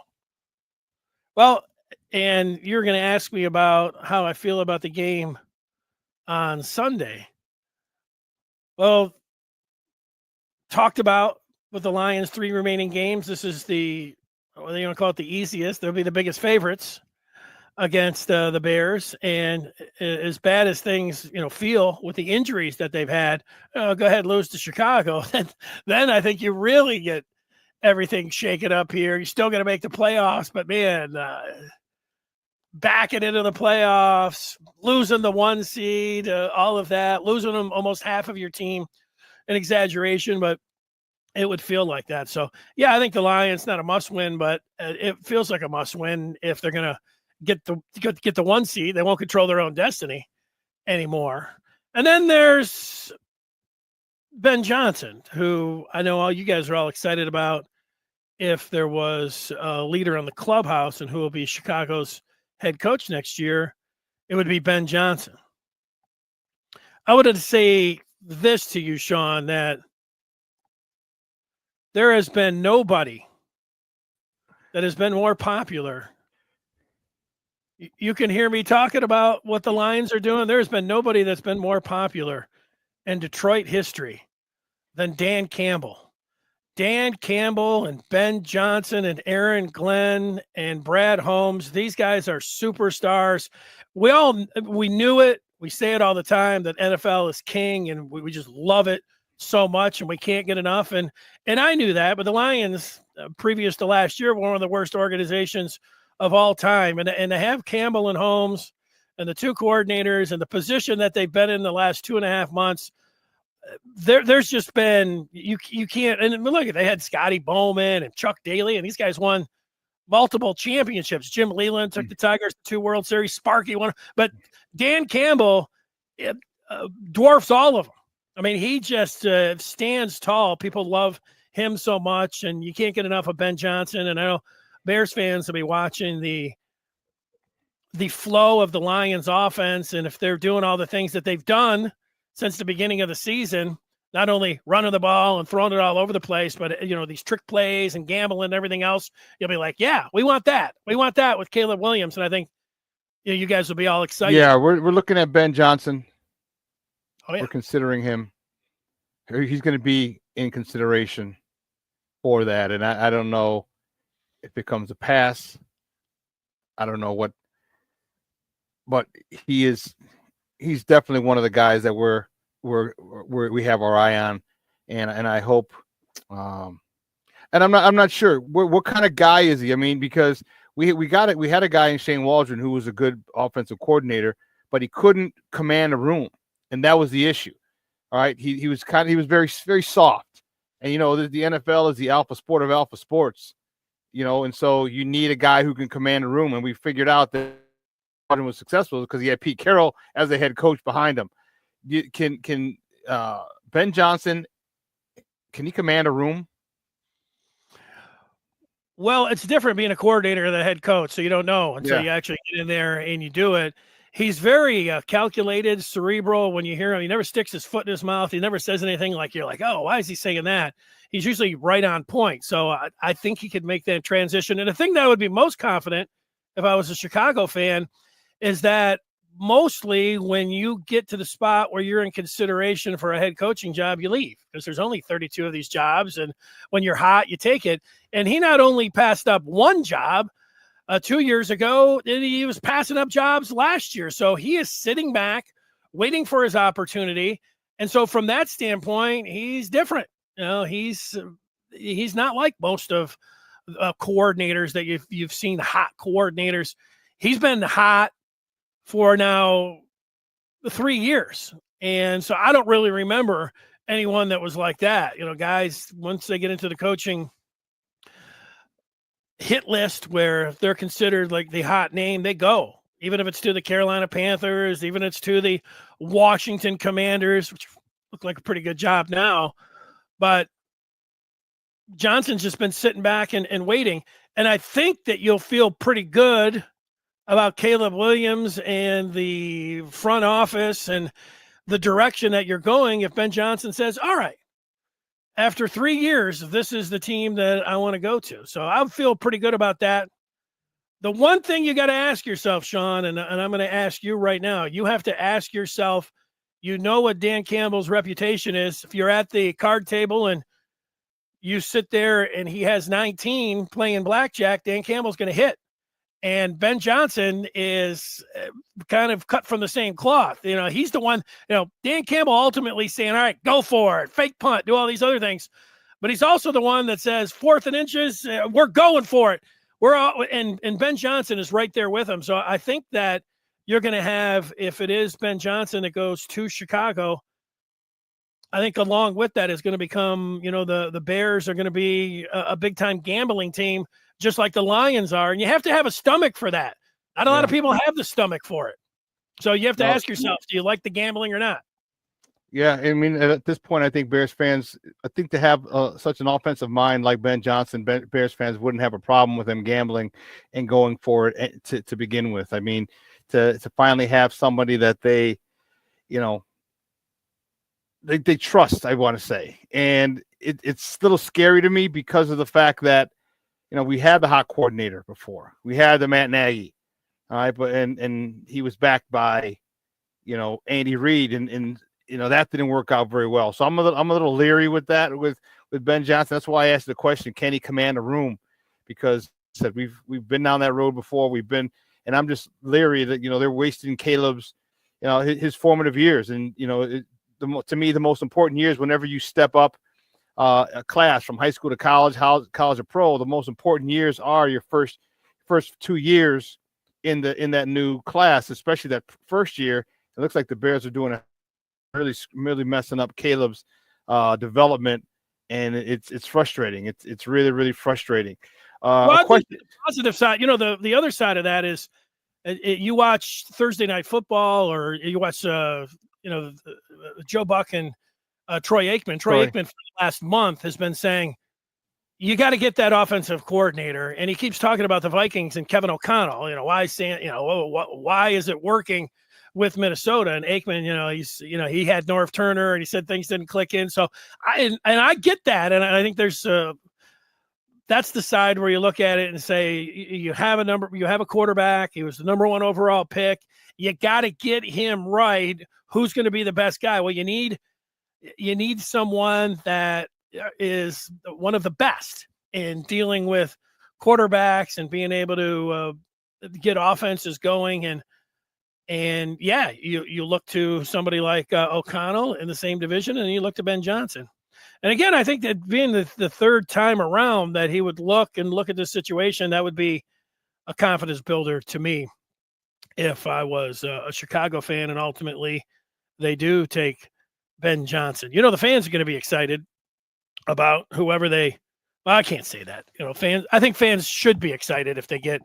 Well, and you're going to ask me about how I feel about the game on Sunday. Well, talked about with the Lions' 3 remaining games, this is whether you want to call it the easiest, they'll be the biggest favorites against the Bears. And as bad as things, feel with the injuries that they've had, go ahead and lose to Chicago. Then I think you really get everything shaken up here. You're still going to make the playoffs, but man, backing into the playoffs, losing the 1 seed, all of that, losing them almost half of your team, an exaggeration, but it would feel like that. So, yeah, I think the Lions, not a must-win, but it feels like a must-win if they're going to get the 1 seed. They won't control their own destiny anymore. And then there's Ben Johnson, who I know all you guys are all excited about if there was a leader in the clubhouse and who will be Chicago's head coach next year, it would be Ben Johnson. I would say this to you, Shawn, that there has been nobody that has been more popular. You can hear me talking about what the Lions are doing. There's been nobody that's been more popular in Detroit history than Dan Campbell. Dan Campbell and Ben Johnson and Aaron Glenn and Brad Holmes. These guys are superstars. We knew it. We say it all the time that NFL is king, and we just love it so much, and we can't get enough. And I knew that, but the Lions, previous to last year, were one of the worst organizations of all time. And to have Campbell and Holmes and the two coordinators and the position that they've been in the last 2.5 months, there's just been you can't. And look, they had Scotty Bowman and Chuck Daly, and these guys won multiple championships. Jim Leland took the Tigers to 2 World Series. Sparky won, but Dan Campbell dwarfs all of them. I mean, he just stands tall. People love him so much, and you can't get enough of Ben Johnson. And I know Bears fans will be watching the flow of the Lions offense, and if they're doing all the things that they've done since the beginning of the season, not only running the ball and throwing it all over the place, but these trick plays and gambling and everything else, you'll be like, yeah, we want that. We want that with Caleb Williams. And I think you guys will be all excited. Yeah, we're looking at Ben Johnson. Oh, yeah. We're considering him. He's going to be in consideration for that. And I don't know if it comes a pass. I don't know what, but he's definitely one of the guys that we have our eye on, and I hope, and I'm not sure what kind of guy is he. I mean, because we had a guy in Shane Waldron who was a good offensive coordinator, but he couldn't command a room, and that was the issue. All right, he was very, very soft, and the NFL is the alpha sport of alpha sports, and so you need a guy who can command a room, and we figured out that Waldron was successful because he had Pete Carroll as the head coach behind him. Can Ben Johnson, can he command a room? Well, it's different being a coordinator than a head coach, so you don't know until you actually get in there and you do it. He's very calculated, cerebral. When you hear him, he never sticks his foot in his mouth. He never says anything like you're like, oh, why is he saying that? He's usually right on point. So I think he could make that transition. And the thing that I would be most confident if I was a Chicago fan is that mostly when you get to the spot where you're in consideration for a head coaching job, you leave because there's only 32 of these jobs. And when you're hot, you take it. And he not only passed up one job 2 years ago, he was passing up jobs last year. So he is sitting back, waiting for his opportunity. And so from that standpoint, he's different. He's not like most of coordinators that you've seen, hot coordinators. He's been hot for now 3 years. And so I don't really remember anyone that was like that. Guys, once they get into the coaching hit list where they're considered like the hot name, they go. Even if it's to the Carolina Panthers, even if it's to the Washington Commanders, which look like a pretty good job now. But Johnson's just been sitting back and waiting. And I think that you'll feel pretty good about Caleb Williams and the front office and the direction that you're going if Ben Johnson says, all right, after 3 years, this is the team that I want to go to. So I feel pretty good about that. The one thing you got to ask yourself, Shawn, and I'm going to ask you right now, you have to ask yourself, what Dan Campbell's reputation is. If you're at the card table and you sit there and he has 19 playing blackjack, Dan Campbell's going to hit. And Ben Johnson is kind of cut from the same cloth. He's the one, Dan Campbell ultimately saying, all right, go for it, fake punt, do all these other things. But he's also the one that says 4th and inches, we're going for it. And Ben Johnson is right there with him. So I think that you're going to have, if it is Ben Johnson that goes to Chicago, I think along with that is going to become, the Bears are going to be a big time gambling team, just like the Lions are. And you have to have a stomach for that. Not a lot of people have the stomach for it. So you have to ask yourself, do you like the gambling or not? Yeah, I mean, at this point, I think Bears fans, I think to have such an offensive mind like Ben Johnson, Bears fans wouldn't have a problem with him gambling and going for it to begin with. I mean, to finally have somebody that they, you know, they trust, I want to say. And it's a little scary to me because of the fact that, you know, we had the hot coordinator before. We had the Matt Nagy, all right, but and he was backed by, you know, Andy Reid, and you know, that didn't work out very well. So I'm a little leery with that with Ben Johnson. That's why I asked the question, can he command a room? Because said we've been down that road before. And I'm just leery that, you know, they're wasting Caleb's, you know, his formative years. And, you know, to me, the most important years, whenever you step up a class from high school to college or pro, the most important years are your first 2 years in that new class, especially that first year. It looks like the Bears are doing a really messing up Caleb's development, and it's frustrating. It's really, really frustrating. Well, the positive side, you know, the other side of that is you watch Thursday Night Football, or you watch you know, Joe Buck and Troy Aikman. Troy Aikman for the last month has been saying, you got to get that offensive coordinator, and he keeps talking about the Vikings and Kevin O'Connell. You know, why is it working with Minnesota? And Aikman, you know, he had Norv Turner, and he said things didn't click in. So I get that, and I think there's that's the side where you look at it and say, you have a quarterback. He was the number 1 overall pick. You got to get him right. Who's going to be the best guy? Well, you need someone that is one of the best in dealing with quarterbacks and being able to get offenses going. And yeah, you look to somebody like O'Connell in the same division, and you look to Ben Johnson. And again, I think that being the third time around that he would look at this situation, that would be a confidence builder to me if I was a Chicago fan, and ultimately they do take Ben Johnson. You know, the fans are going to be excited about whoever I can't say that. You know, I think fans should be excited if they get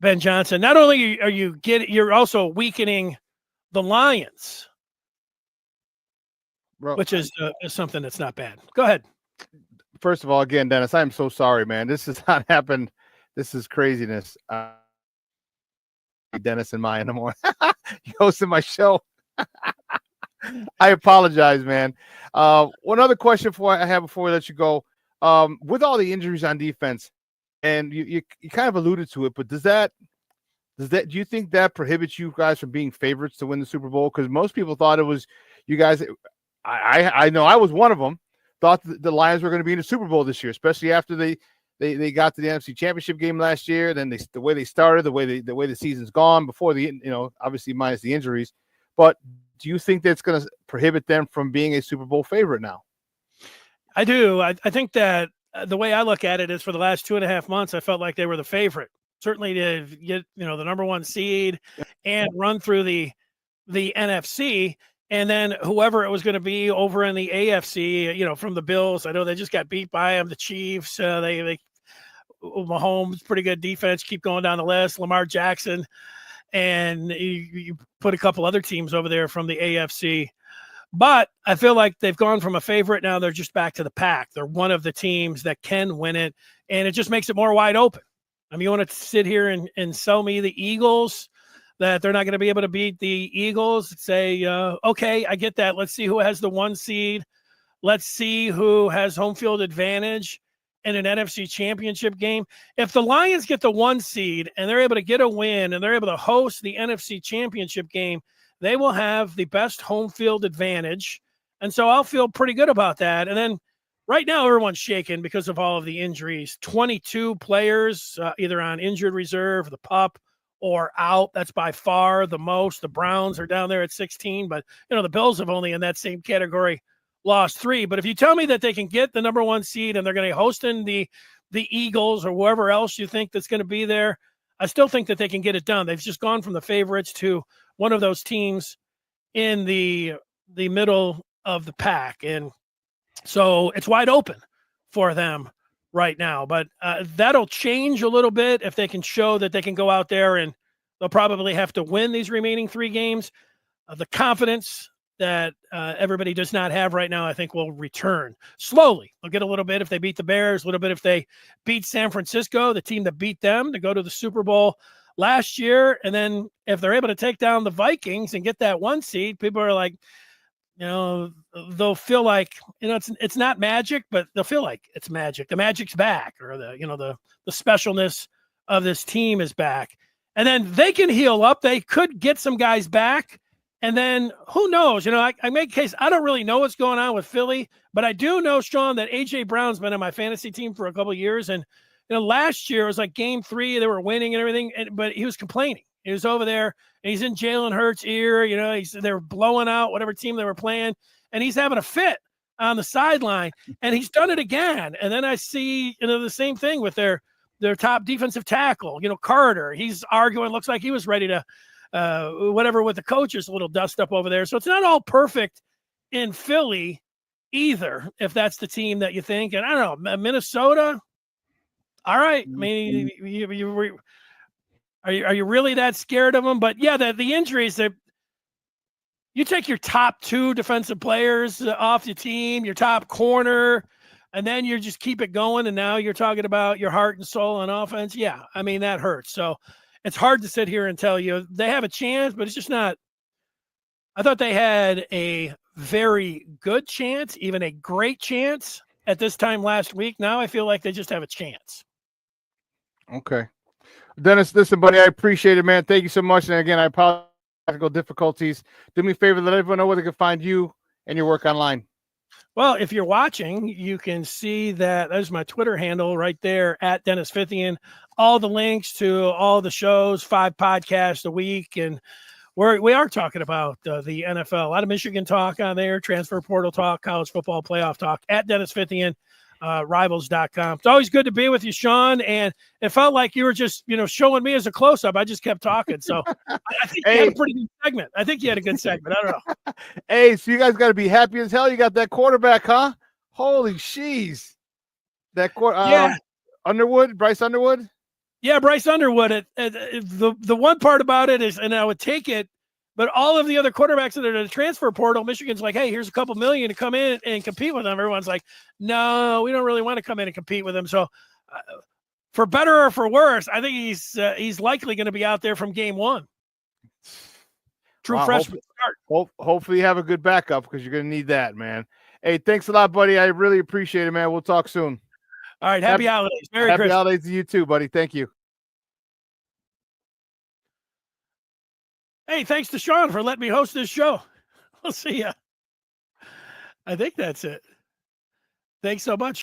Ben Johnson. Not only you're also weakening the Lions, which is something that's not bad. Go ahead. First of all, again, Dennis, I'm so sorry, man. This has not happened. This is craziness. Dennis and Maya in the morning. You hosted my show. I apologize, man. One other question I have before we let you go. With all the injuries on defense, and you kind of alluded to it, but do you think that prohibits you guys from being favorites to win the Super Bowl? Because most people thought it was you guys. I know I was one of them. Thought the Lions were going to be in the Super Bowl this year, especially after they got to the NFC Championship game last year. Then the way they started, the way the season's gone before obviously minus the injuries. But do you think that's going to prohibit them from being a Super Bowl favorite now? I do. I think that the way I look at it is, for the last 2.5 months, I felt like they were the favorite. Certainly to get, the number 1 seed and run through the NFC. And then whoever it was going to be over in the AFC, from the Bills, I know they just got beat by them. The Chiefs, Mahomes, pretty good defense. Keep going down the list. Lamar Jackson, and you put a couple other teams over there from the AFC. But I feel like they've gone from a favorite, now they're just back to the pack. They're one of the teams that can win it, and it just makes it more wide open. I mean, you want to sit here and sell me the Eagles, that they're not going to be able to beat the Eagles, say, okay, I get that. Let's see who has the 1 seed. Let's see who has home field advantage in an NFC Championship game. If the Lions get the 1 seed and they're able to get a win and they're able to host the NFC Championship game, they will have the best home field advantage. And so I'll feel pretty good about that. And then right now, everyone's shaken because of all of the injuries. 22 players either on injured reserve, the PUP, or out. That's by far the most. The Browns are down there at 16, but the Bills have only in that same category lost 3. But if you tell me that they can get the number 1 seed and they're going to host in the Eagles or whoever else you think that's going to be there, I still think that they can get it done. They've just gone from the favorites to one of those teams in the middle of the pack. And so it's wide open for them right now, but that'll change a little bit if they can show that they can go out there, and they'll probably have to win these remaining 3 games. The confidence that everybody does not have right now, I think will return slowly. They'll get a little bit if they beat the Bears, a little bit if they beat San Francisco, the team that beat them to go to the Super Bowl last year. And then if they're able to take down the Vikings and get that 1 seed, people are like, they'll feel like, it's not magic, but they'll feel like it's magic. The magic's back, or the specialness of this team is back. And then they can heal up. They could get some guys back. And then who knows? I make a case. I don't really know what's going on with Philly, but I do know, Shawn, that A.J. Brown's been on my fantasy team for a couple of years. And last year it was like game 3, they were winning and everything, but he was complaining. He was over there, and he's in Jalen Hurts' ear. They were blowing out whatever team they were playing, and he's having a fit on the sideline, and he's done it again. And then I see the same thing with their top defensive tackle, Carter. He's arguing, looks like he was ready to whatever with the coaches, a little dust up over there. So it's not all perfect in Philly either, if that's the team that you think. And I don't know, Minnesota. All right. I mean, are you really that scared of them? But yeah, the injuries that you take your top 2 defensive players off the team, your top corner, and then you just keep it going. And now you're talking about your heart and soul on offense. Yeah. I mean, that hurts. So it's hard to sit here and tell you they have a chance, but it's just not. I thought they had a very good chance, even a great chance at this time last week. Now I feel like they just have a chance. Okay. Dennis, listen, buddy, I appreciate it, man. Thank you so much. And again, I apologize for technical difficulties. Do me a favor, let everyone know where they can find you and your work online. Well, if you're watching, you can see that there's my Twitter handle right there at Dennis Fithian. All the links to all the shows, 5 podcasts a week. And we are talking about the NFL. A lot of Michigan talk on there, transfer portal talk, college football playoff talk at Dennis Fithian, rivals.com. It's always good to be with you, Shawn. And it felt like you were just, showing me as a close-up. I just kept talking. So I think you had a pretty good segment. I think you had a good segment. I don't know. Hey, so you guys got to be happy as hell. You got that quarterback, huh? Holy sheesh. That yeah. Bryce Underwood? Yeah, Bryce Underwood. The one part about it is, and I would take it, but all of the other quarterbacks that are in the transfer portal, Michigan's like, hey, here's a couple million to come in and compete with them. Everyone's like, no, we don't really want to come in and compete with them. So for better or for worse, I think he's likely going to be out there from game 1. True freshman start. Hopefully you have a good backup, because you're going to need that, man. Hey, thanks a lot, buddy. I really appreciate it, man. We'll talk soon. All right. Happy holidays. Merry Happy Christmas. holidays to you too, buddy. Thank you. Hey, thanks to Shawn for letting me host this show. We'll see ya. I think that's it. Thanks so much.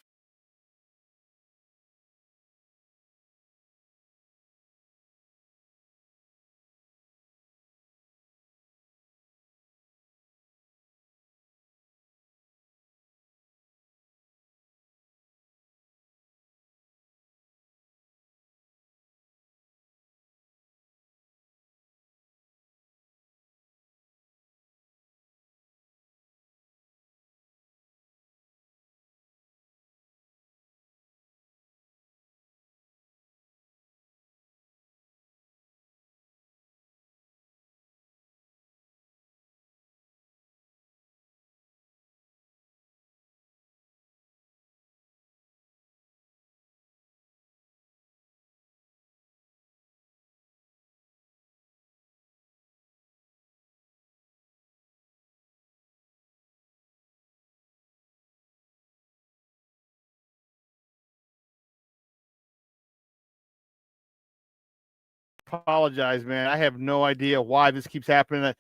Apologize, man. I have no idea why this keeps happening.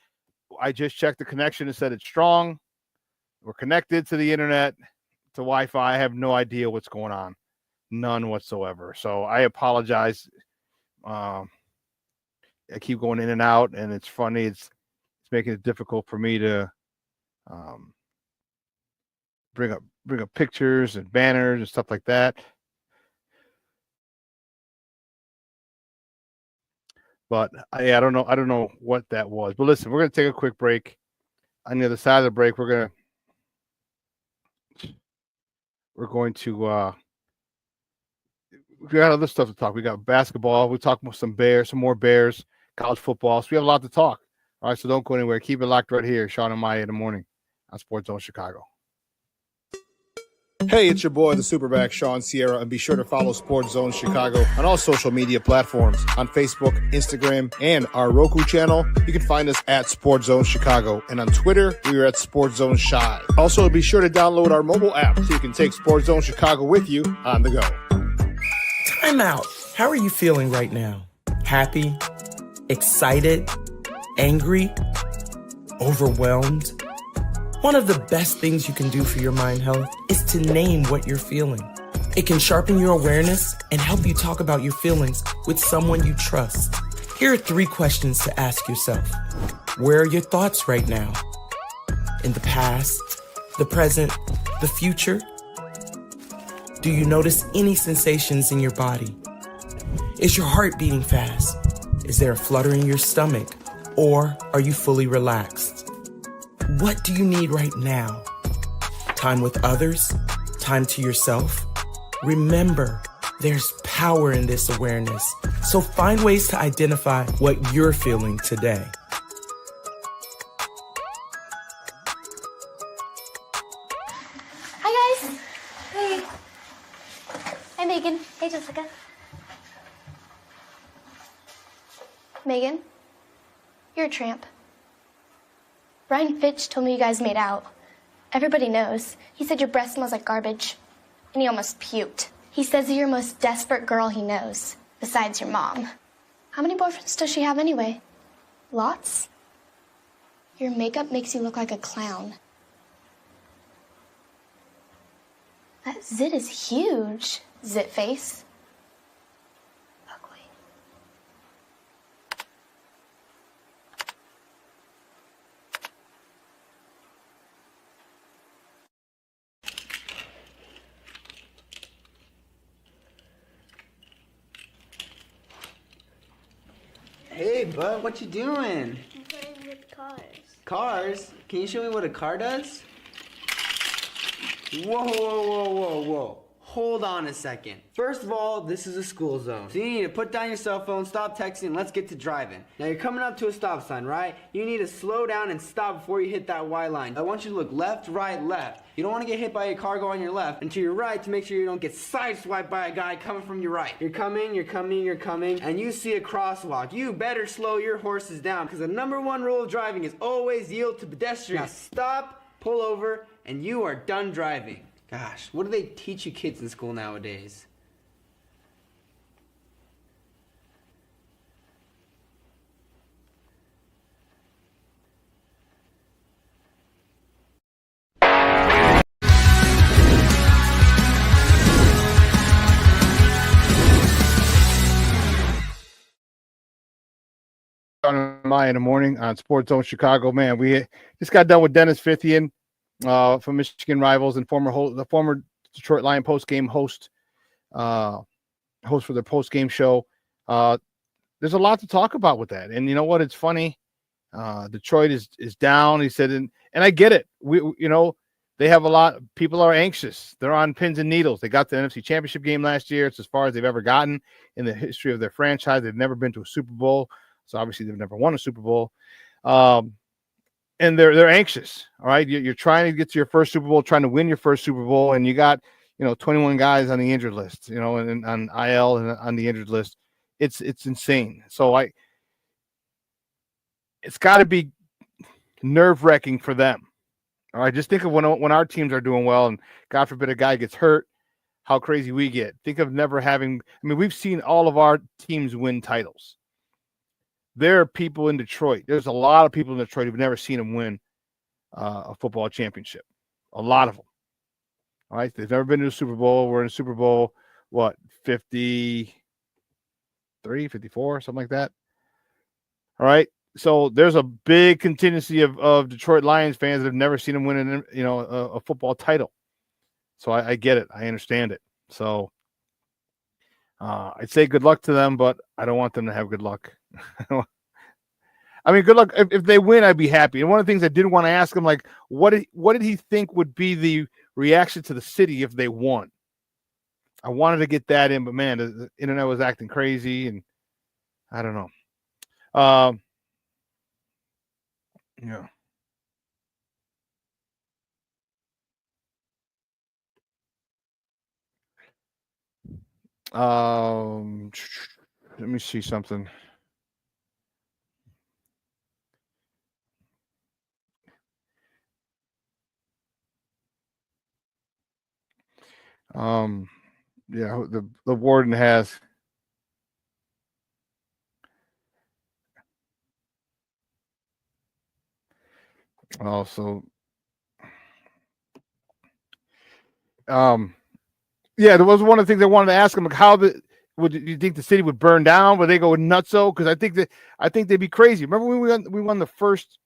I just checked the connection and said it's strong. We're connected to the internet, to Wi-Fi. I have no idea what's going on. None whatsoever. So I apologize. I keep going in and out, and it's funny. It's making it difficult for me to bring up pictures and banners and stuff like that. But I don't know what that was. But listen, we're going to take a quick break. On the other side of the break, we're going to we got other stuff to talk. We got basketball. We talk about some more Bears, college football. So we have a lot to talk. All right, so don't go anywhere. Keep it locked right here. Shawn and Maya in the morning on Sports Zone Chicago. Hey, it's your boy, the Superback, Shawn Sierra, and be sure to follow Sports Zone Chicago on all social media platforms on Facebook, Instagram, and our Roku channel. You can find us at Sports Zone Chicago, and on Twitter, we are at Sports Zone Shy. Also, be sure to download our mobile app so you can take Sports Zone Chicago with you on the go. Time out. How are you feeling right now? Happy? Excited? Angry? Overwhelmed? One of the best things you can do for your mind health is to name what you're feeling. It can sharpen your awareness and help you talk about your feelings with someone you trust. Here are 3 questions to ask yourself. Where are your thoughts right now? In the past, the present, the future? Do you notice any sensations in your body? Is your heart beating fast? Is there a flutter in your stomach? Or are you fully relaxed? What do you need right now? Time with others? Time to yourself? Remember, there's power in this awareness. So find ways to identify what you're feeling today. Hi, guys. Hey. Hi, Megan. Hey, Jessica. Megan, you're a tramp. Brian Fitch told me you guys made out. Everybody knows. He said your breath smells like garbage. And he almost puked. He says you're the most desperate girl he knows, besides your mom. How many boyfriends does she have anyway? Lots? Your makeup makes you look like a clown. That zit is huge, zit face. Hey, bud, what you doing? I'm playing with cars. Cars? Can you show me what a car does? Whoa, whoa, whoa, whoa, whoa. Hold on a second. First of all, this is a school zone. So you need to put down your cell phone, stop texting, and let's get to driving. Now you're coming up to a stop sign, right? You need to slow down and stop before you hit that Y line. I want you to look left, right, left. You don't want to get hit by a car going on your left and to your right to make sure you don't get sideswiped by a guy coming from your right. You're coming, and you see a crosswalk. You better slow your horses down because the #1 rule of driving is always yield to pedestrians. Now stop, pull over, and you are done driving. Gosh, what do they teach you kids in school nowadays? Maya in the morning on Sports Zone Chicago. Man, we just got done with Dennis Fithian from Michigan Rivals and the former Detroit Lion post-game host for their post-game show. There's a lot to talk about with that. And you know what? It's funny. Detroit is down. He said, and I get it. They have a lot. People are anxious. They're on pins and needles. They got the NFC Championship game last year. It's as far as they've ever gotten in the history of their franchise. They've never been to a Super Bowl. So obviously they've never won a Super Bowl. And they're anxious. All right. You're trying to get to your first Super Bowl, trying to win your first Super Bowl. And you got, 21 guys on the injured list, and on IL and on the injured list. It's insane. So it's got to be nerve-wracking for them. All right. Just think of when our teams are doing well and God forbid a guy gets hurt, how crazy we get. Think of never having, we've seen all of our teams win titles. There are people in Detroit. There's a lot of people in Detroit who've never seen them win a football championship. A lot of them. All right. They've never been to a Super Bowl. We're in a Super Bowl, 53, 54, something like that. All right. So there's a big contingency of Detroit Lions fans that have never seen them win a football title. So I get it. I understand it. So I'd say good luck to them, but I don't want them to have good luck. Good luck. If they win, I'd be happy. And one of the things I did want to ask him, what did he think would be the reaction to the city if they won? I wanted to get that in, but man, the internet was acting crazy, and I don't know. Yeah. Let me see something. Yeah, the warden has. Also, yeah, there was one of the things I wanted to ask him, like how would you think the city would burn down? Would they go nutso? Because I think they'd be crazy. Remember when we won the first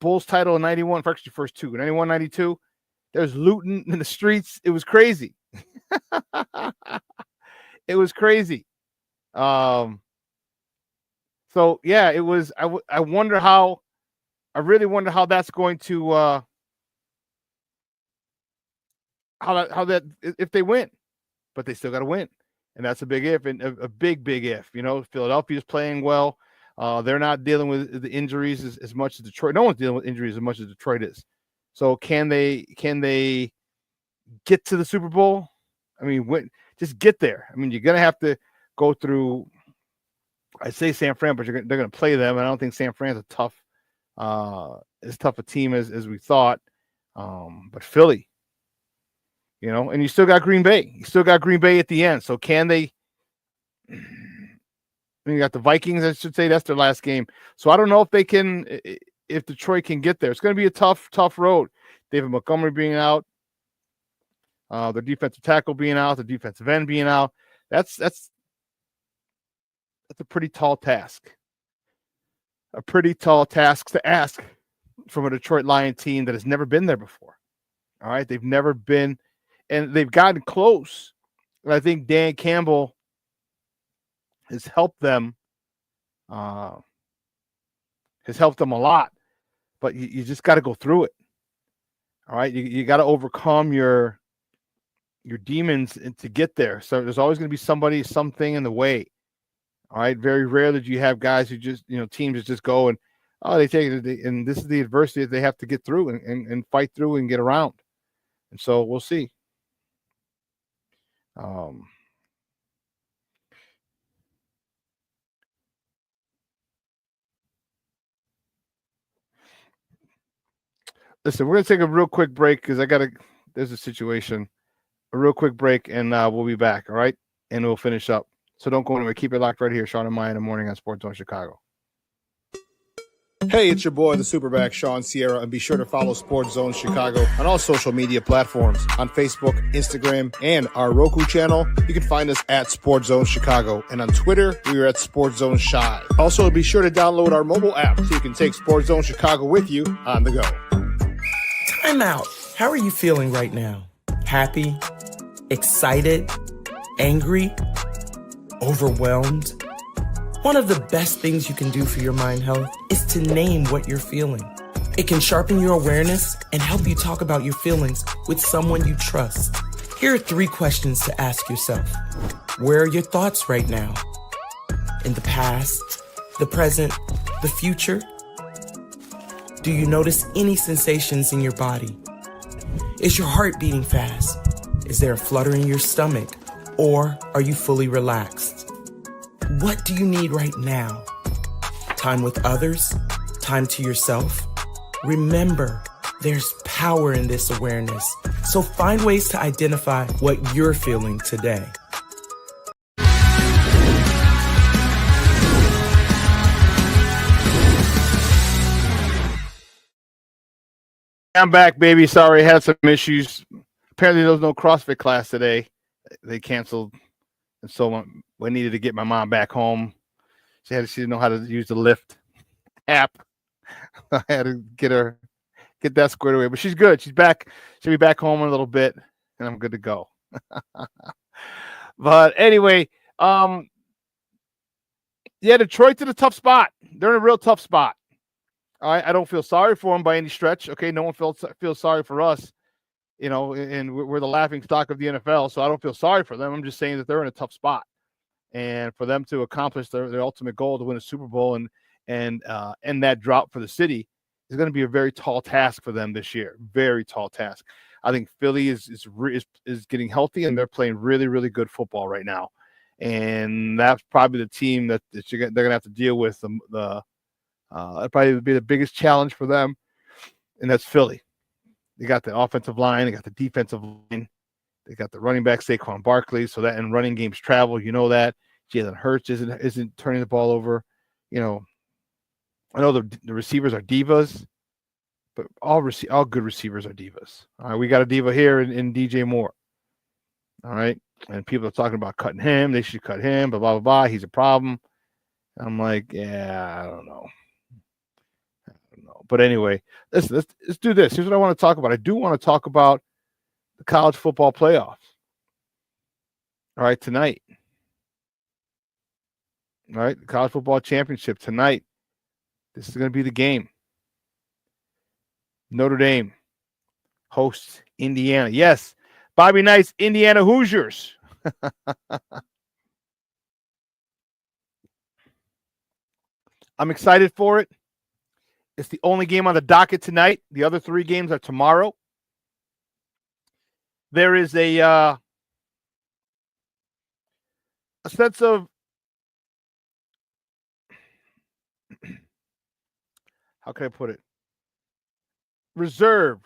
Bulls title in '91, actually first two, 91, 92? There was looting in the streets. It was crazy. It was crazy. So yeah, it was. I wonder how. I really wonder how that's going to how that if they win, but they still got to win, and that's a big if and a big if. You know, Philadelphia's playing well. They're not dealing with the injuries as much as Detroit. No one's dealing with injuries as much as Detroit is. So can they get to the Super Bowl? I mean, just get there. I mean, you're gonna have to go through. I say San Fran, but they're going to play them. And I don't think San Fran's as tough a team as we thought. But Philly, you know, and you still got Green Bay. You still got Green Bay at the end. So can they? You got the Vikings. I should say that's their last game. So I don't know if they can. If Detroit can get there, it's going to be a tough road. David Montgomery being out, their defensive tackle being out, the defensive end being out. That's a pretty tall task. A pretty tall task to ask from a Detroit Lion team that has never been there before. All right. They've never been, and they've gotten close. And I think Dan Campbell has helped them. Has helped them a lot. But you just got to go through it. All right. You got to overcome your demons and to get there. So there's always going to be something in the way. All right. Very rarely do you have guys who just, teams that just go and, they take it. And this is the adversity that they have to get through and fight through and get around. And so we'll see. Listen, we're going to take a real quick break because there's a situation. A real quick break, and we'll be back. All right. And we'll finish up. So don't go anywhere. Keep it locked right here. Shawn and Maya in the morning on Sports Zone Chicago. Hey, it's your boy, the Superback, Shawn Sierra, and be sure to follow Sports Zone Chicago on all social media platforms on Facebook, Instagram, and our Roku channel. You can find us at Sports Zone Chicago, and on Twitter, we are at Sports Zone Shy. Also, be sure to download our mobile app so you can take Sports Zone Chicago with you on the go. Time out. How are you feeling right now? Happy? Excited? Angry? Overwhelmed? One of the best things you can do for your mind health is to name what you're feeling. It can sharpen your awareness and help you talk about your feelings with someone you trust. Here are 3 questions to ask yourself. Where are your thoughts right now? In the past, the present, the future? Do you notice any sensations in your body? Is your heart beating fast? Is there a flutter in your stomach? Or are you fully relaxed? What do you need right now? Time with others? Time to yourself? Remember, there's power in this awareness. So find ways to identify what you're feeling today. I'm back, baby. Sorry, I had some issues. Apparently, there was no CrossFit class today. They canceled, and so we needed to get my mom back home. She didn't know how to use the Lyft app. I had to get that squared away, but she's good. She's back. She'll be back home in a little bit, and I'm good to go. But anyway, Detroit's in a tough spot. They're in a real tough spot. All right, I don't feel sorry for them by any stretch. Okay, no one feels sorry for us, and we're the laughing stock of the NFL, so I don't feel sorry for them. I'm just saying that they're in a tough spot, and for them to accomplish their ultimate goal to win a Super Bowl and that drop for the city, is going to be a very tall task for them this year. Very tall task. I think Philly is getting healthy, and they're playing really, really good football right now. And that's probably the team that they're going to have to deal with. It'll probably be the biggest challenge for them, and that's Philly. They got the offensive line, they got the defensive line, they got the running back Saquon Barkley. So that in running games travel, you know that Jalen Hurts isn't turning the ball over. You know, I know the receivers are divas, but all good receivers are divas. All right, we got a diva here in DJ Moore. All right, and people are talking about cutting him. They should cut him. Blah blah blah. Blah. He's a problem. I'm like, yeah, I don't know. But anyway, let's do this. Here's what I want to talk about. I do want to talk about the college football playoffs. All right, tonight. All right, the college football championship tonight. This is going to be the game. Notre Dame hosts Indiana. Yes, Bobby Knight's Indiana Hoosiers. I'm excited for it. It's the only game on the docket tonight. The other 3 games are tomorrow. There is a sense of how can I put it? Reserve.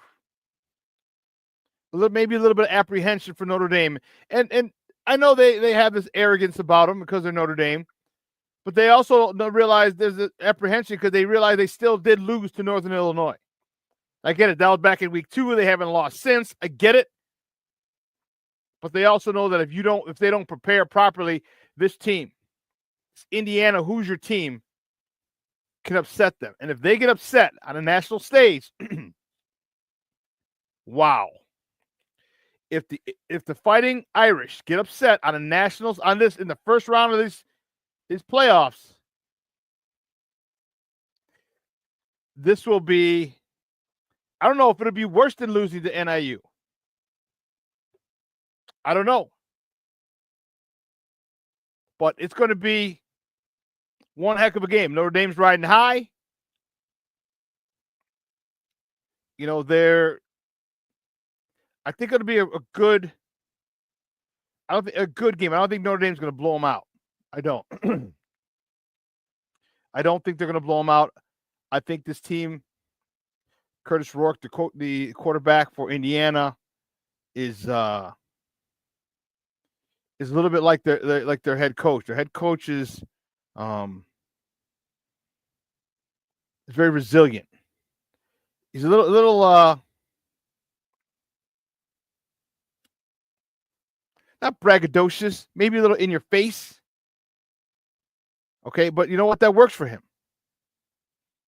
Maybe a little bit of apprehension for Notre Dame. And I know they have this arrogance about them because they're Notre Dame. But they also realize there's an apprehension because they realize they still did lose to Northern Illinois. I get it. That was back in week 2. They haven't lost since. I get it. But they also know that if they don't prepare properly, this team, this Indiana Hoosier team, can upset them. And if they get upset on a national stage, wow. If the Fighting Irish get upset on in the first round of these playoffs, this will be, I don't know if it'll be worse than losing to NIU. I don't know. But it's going to be one heck of a game. Notre Dame's riding high. You know, I think it'll be a good game. I don't think Notre Dame's going to blow them out. I don't. I don't think they're going to blow them out. I think this team, Curtis Rourke, the quarterback for Indiana, is a little bit like their head coach. Their head coach is very resilient. He's a little not braggadocious, maybe a little in your face. Okay, but you know what? That works for him.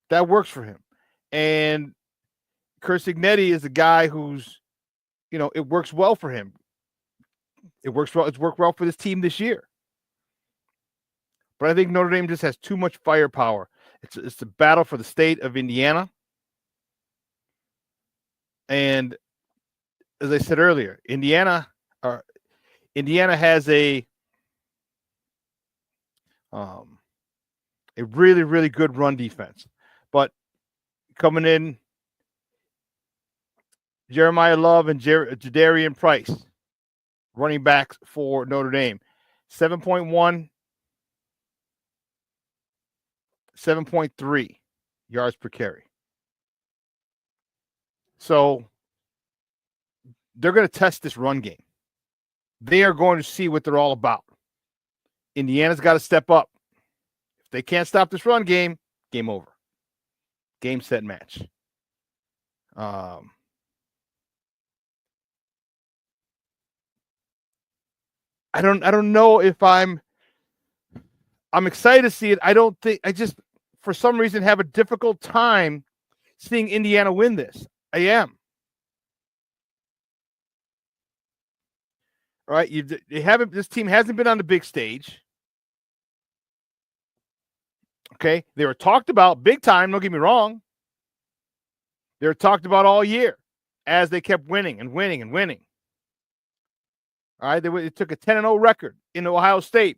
That works for him. And Curt Cignetti is a guy who's, it works well for him. It works well. It's worked well for this team this year. But I think Notre Dame just has too much firepower. It's a battle for the state of Indiana. And as I said earlier, Indiana has a really, really good run defense. But coming in, Jeremiah Love and Jadarian Price, running backs for Notre Dame. 7.1, 7.3 yards per carry. So they're going to test this run game. They are going to see what they're all about. Indiana's got to step up. If they can't stop this run game, game over. Game, set, match. I don't know if I'm excited to see it. I just for some reason have a difficult time seeing Indiana win this. I am. All right, this team hasn't been on the big stage. Okay, they were talked about big time, don't get me wrong. They were talked about all year as they kept winning and winning and winning. All right, they took a 10-0 record in Ohio State.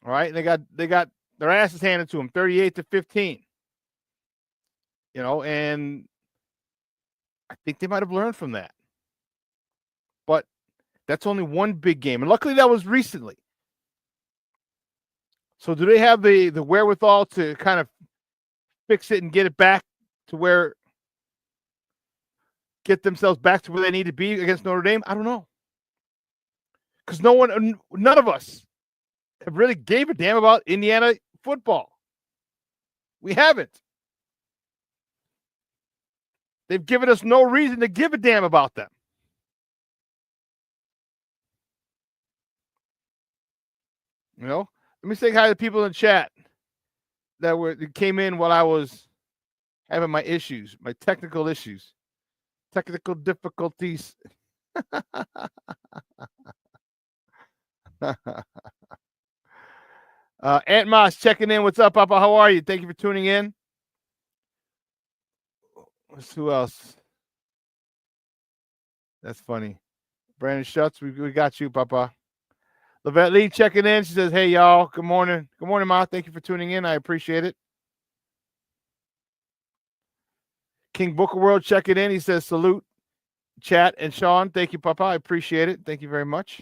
All right, they got their asses handed to them, 38-15. and I think they might have learned from that. But that's only one big game. And luckily that was recently. So do they have the wherewithal to kind of fix it and get themselves back to where they need to be against Notre Dame? I don't know. Because none of us have really gave a damn about Indiana football. We haven't. They've given us no reason to give a damn about them. Let me say hi to people in chat that came in while I was having my technical issues, technical difficulties. Aunt Moss checking in. What's up, Papa? How are you? Thank you for tuning in. Who else? That's funny. Brandon Schutz, we got you, Papa. Lavette Lee checking in. She says, hey, y'all. Good morning. Good morning, Ma. Thank you for tuning in. I appreciate it. King Booker World checking in. He says, salute, chat, and Shawn. Thank you, Papa. I appreciate it. Thank you very much.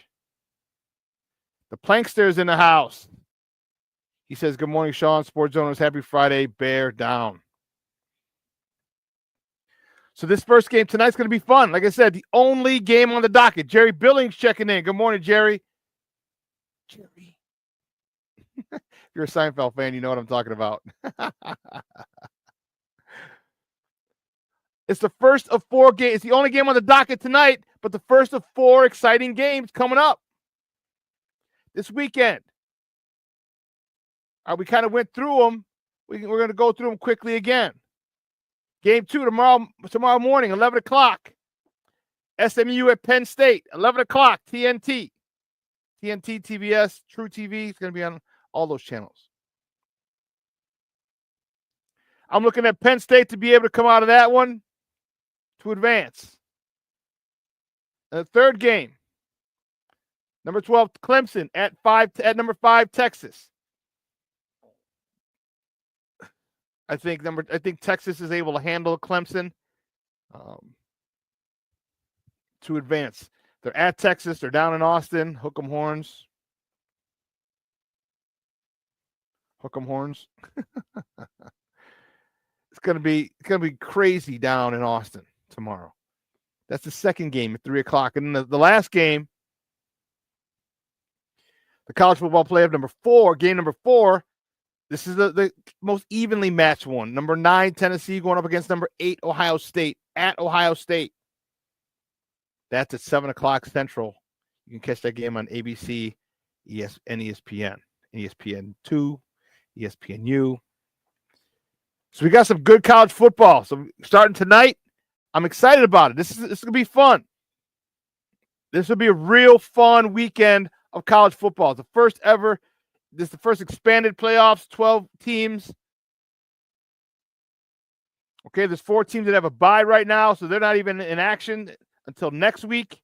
The Plankster's in the house. He says, good morning, Shawn. Sports Zoners. Happy Friday. Bear down. So this first game tonight's going to be fun. Like I said, the only game on the docket. Jerry Billings checking in. Good morning, Jerry. Jerry. If you're a Seinfeld fan, you know what I'm talking about. It's the first of 4 games. It's the only game on the docket tonight, but the first of 4 exciting games coming up this weekend. We kind of went through them. We're going to go through them quickly again. Game 2 tomorrow morning, 11 o'clock. SMU at Penn State, 11 o'clock, TNT. TNT, TBS, True TV. It's going to be on all those channels. I'm looking at Penn State to be able to come out of that one to advance. And the third game, number 12, Clemson at number 5, Texas. I think Texas is able to handle Clemson to advance. They're at Texas. They're down in Austin. Hook 'em horns. Hook 'em horns. It's gonna be crazy down in Austin tomorrow. That's the second game at 3 o'clock, and the last game, the college football playoff number 4, game number 4. This is the most evenly matched one. Number 9, Tennessee going up against number 8, Ohio State, at Ohio State. That's at 7 o'clock Central. You can catch that game on ABC, ESPN, ESPN2, ESPNU. So we got some good college football. So starting tonight, I'm excited about it. This is going to be fun. This will be a real fun weekend of college football. It's the first ever. This is the first expanded playoffs, 12 teams. Okay, there's 4 teams that have a bye right now, so they're not even in action until next week.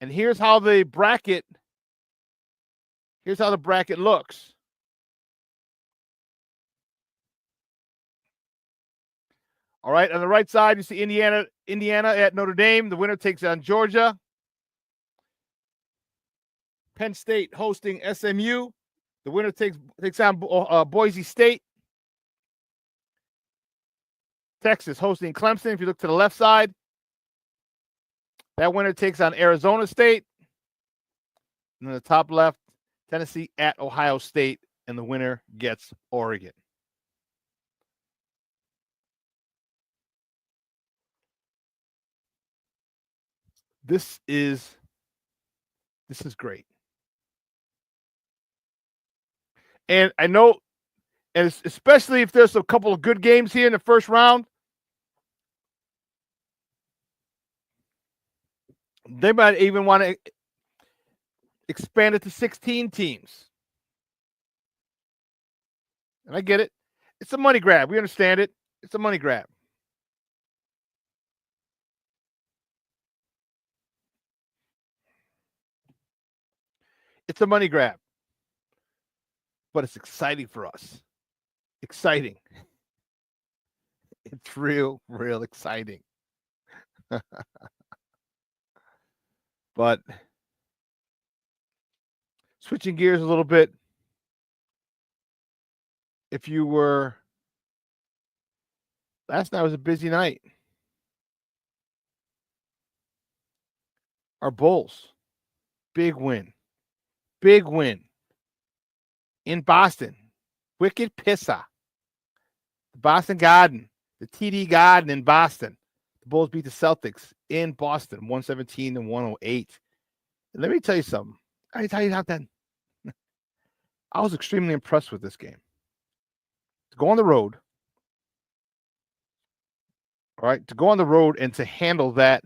And here's how the bracket looks. All right, on the right side, you see Indiana at Notre Dame. The winner takes on Georgia. Penn State hosting SMU. The winner takes on Boise State. Texas hosting Clemson. If you look to the left side, that winner takes on Arizona State. And then the top left, Tennessee at Ohio State, and the winner gets Oregon. This is great. And I know, and especially if there's a couple of good games here in the first round, they might even want to expand it to 16 teams. And I get it. It's a money grab. We understand it. It's a money grab. It's a money grab. But it's exciting for us. Exciting. It's real exciting. But switching gears a little bit, if you were last night was a busy night. Our Bulls, big win in Boston. Wicked Pissa. The Boston Garden, the TD Garden in Boston. The Bulls beat the Celtics in Boston, 117-108. And let me tell you something. I tell you something. I was extremely impressed with this game. To go on the road, all right, to go on the road and to handle that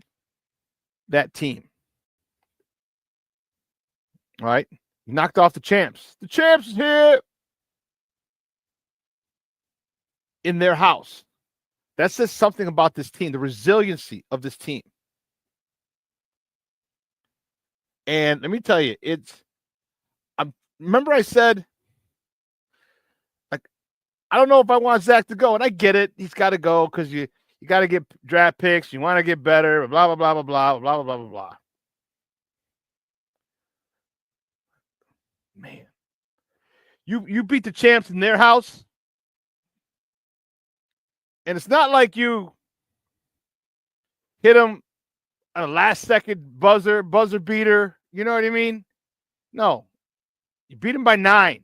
team. All right, you knocked off the champs. The champs is here in their house. That says something about this team, the resiliency of this team. And let me tell you, remember I said, like, I don't know if I want Zach to go, and I get it. He's got to go because you got to get draft picks. You want to get better, blah, blah, blah, blah, blah, blah, blah, blah, blah. Man, you beat the champs in their house, and it's not like you hit them on a last-second buzzer beater. You know what I mean? No, you beat them by 9.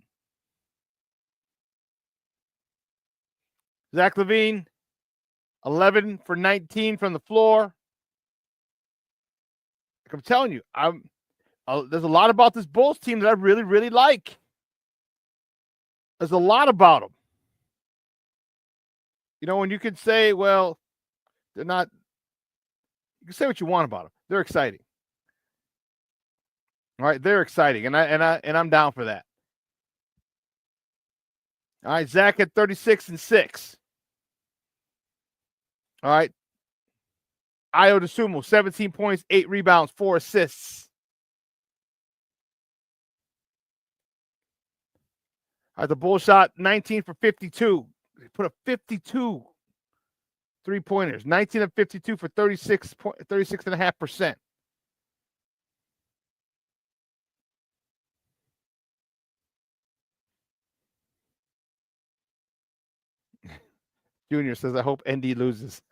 Zach LaVine, 11 for 19 from the floor. Like I'm telling you, there's a lot about this Bulls team that I really, really like. There's a lot about them. You know, and you could say, well, they're not. You can say what you want about them. They're exciting. All right, they're exciting, and I'm down for that. All right, Zach at 36 and 6. All right, Ayo Dosunmu, 17 points, 8 rebounds, 4 assists. All right, the Bulls shot 19 for 52. They put up 52 3-pointers, 19 of 52 for 36.5%. Junior says, I hope ND loses.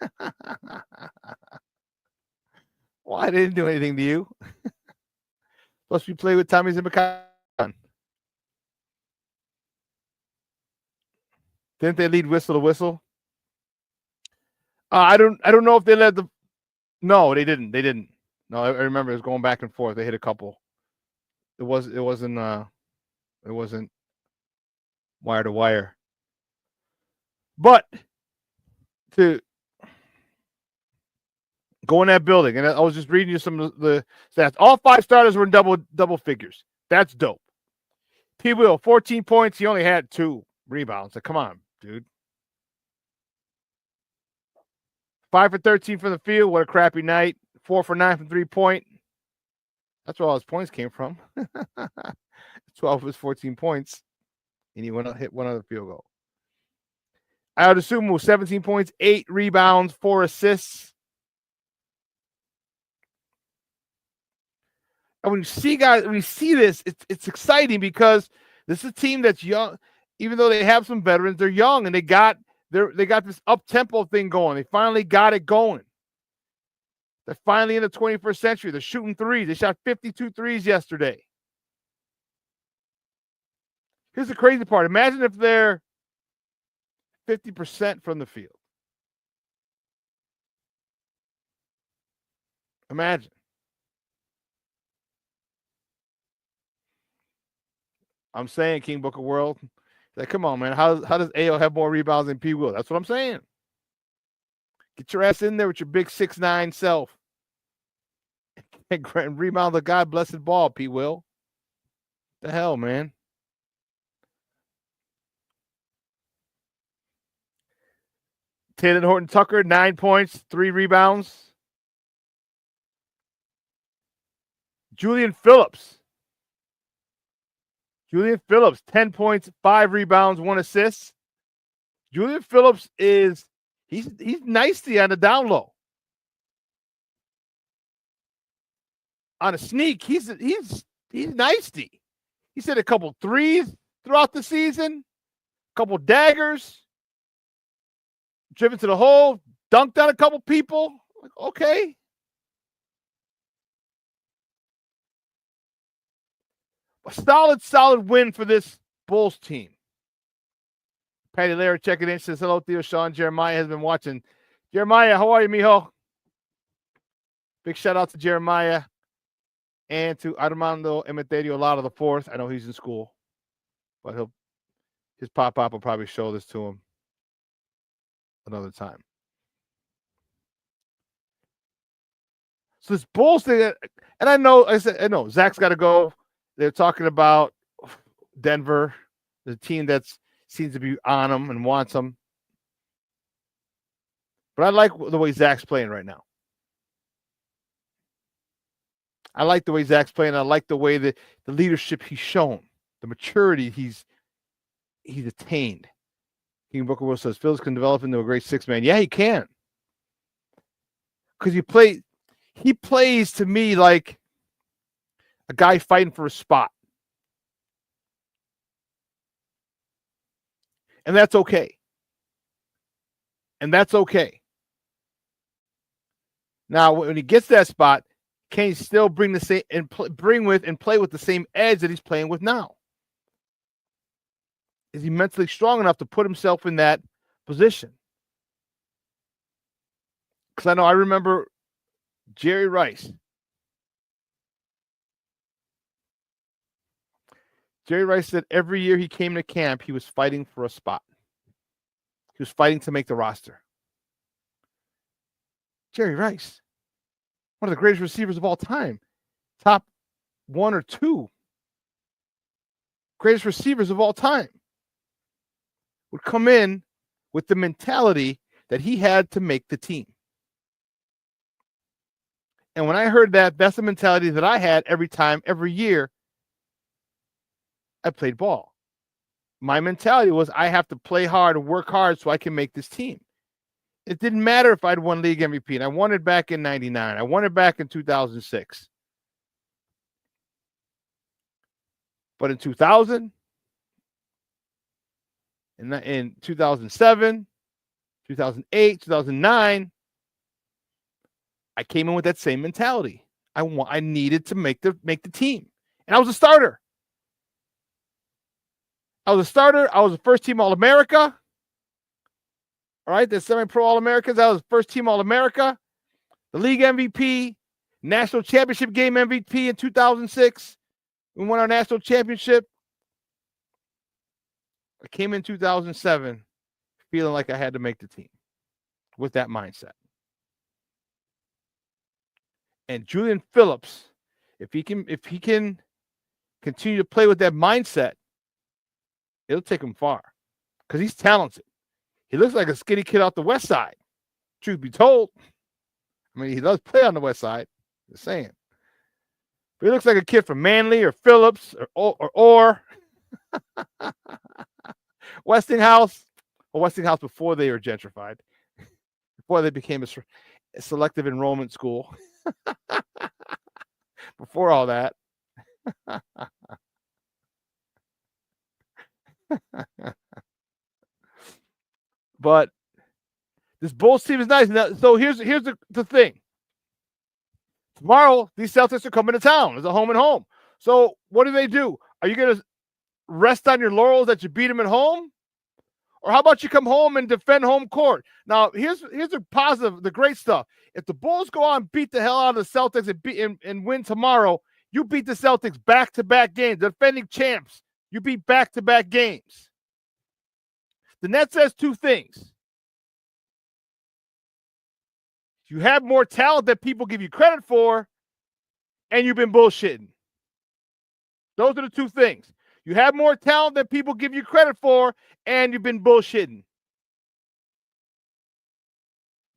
Well, I didn't do anything to you. Plus, we play with Tommy Zimmerman. Didn't they lead whistle to whistle? I don't know if they led the. No, they didn't. They didn't. No, I remember it was going back and forth. They hit a couple. It wasn't wire to wire. But to go in that building, and I was just reading you some of the stats. All 5 starters were in double figures. That's dope. P. Will, 14 points. He only had 2 rebounds. So come on, dude. 5 for 13 from the field. What a crappy night. 4 for 9 from 3-point. That's where all his points came from. 12 of his 14 points. And he hit one other field goal. Ayo Dosunmu, 17 points, 8 rebounds, 4 assists. And when you see this, it's exciting because this is a team that's young. Even though they have some veterans, they're young and they got this up-tempo thing going. They finally got it going. They're finally in the 21st century. They're shooting threes. They shot 52 threes yesterday. Here's the crazy part. Imagine if they're 50% from the field. Imagine. I'm saying, King Booker World. Like, come on, man. How does Ayo have more rebounds than P. Will? That's what I'm saying. Get your ass in there with your big 6'9" self. And rebound the God blessed ball, P. Will. The hell, man. Taylor Horton Tucker, 9 points, 3 rebounds. Julian Phillips, 10 points, 5 rebounds, 1 assist. Julian Phillips He's nicey on the down low. On a sneak, he's nicey. He's hit a couple threes throughout the season, a couple daggers, driven to the hole, dunked on a couple people. Like, okay. A solid win for this Bulls team. Patty Lara checking in, says hello, Theo. Shawn. Jeremiah has been watching. Jeremiah, how are you, mijo? Big shout out to Jeremiah and to Armando Emeterio Lado the fourth. I know he's in school, but his pop-up will probably show this to him another time. So this Bulls thing, and I know Zach's got to go. They're talking about Denver, the team that seems to be on them and wants them. But I like the way Zach's playing right now. I like the way Zach's playing. I like the way the leadership he's shown, the maturity he's attained. King Booker Will says Phillips can develop into a great six-man. Yeah, he can. Because he plays to me like a guy fighting for a spot. And that's okay. Now, when he gets that spot, can he still bring the same and play with the same edge that he's playing with now? Is he mentally strong enough to put himself in that position? Because I remember Jerry Rice. Jerry Rice said every year he came to camp, he was fighting for a spot. He was fighting to make the roster. Jerry Rice, one of the greatest receivers of all time. Top 1 or 2 greatest receivers of all time. Would come in with the mentality that he had to make the team. And when I heard that, that's the mentality that I had every year I played ball. My mentality was I have to play hard and work hard so I can make this team. It didn't matter if I'd won league MVP, and I won it back in 99. I won it back in 2006. But in 2000, in 2007, 2008, 2009, I came in with that same mentality. I needed to make the team. And I was a starter. I was a first-team All-America. All right, the semi-pro All-Americans. I was first-team All-America. The league MVP, national championship game MVP in 2006. We won our national championship. I came in 2007 feeling like I had to make the team with that mindset. And Julian Phillips, if he can continue to play with that mindset, it'll take him far because he's talented. He looks like a skinny kid off the west side, truth be told. I mean, he does play on the west side, just saying. But he looks like a kid from Manly or Phillips or Westinghouse. Or Westinghouse before they were gentrified, before they became a selective enrollment school. Before all that. But this Bulls team is nice. Now, so here's the thing. Tomorrow, these Celtics are coming to town. It's a home and home. So what do? Are you going to rest on your laurels that you beat them at home? Or how about you come home and defend home court? Now, here's the positive, the great stuff. If the Bulls go on and beat the hell out of the Celtics and win tomorrow, you beat the Celtics back-to-back games. The defending champs, you beat back-to-back games. The net says 2 things. You have more talent than people give you credit for, and you've been bullshitting. Those are the 2 things. You have more talent than people give you credit for, and you've been bullshitting.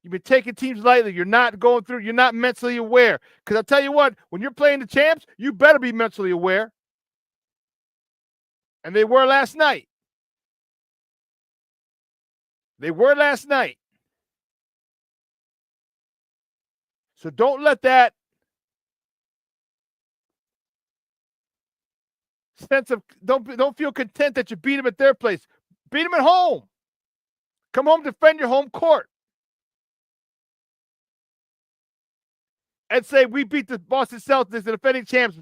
You've been taking teams lightly. You're not mentally aware. Because I'll tell you what, when you're playing the champs, you better be mentally aware. And they were last night. So don't let that sense of don't feel content that you beat them at their place. Beat them at home. Come home, defend your home court. And say, we beat the Boston Celtics, the defending champs,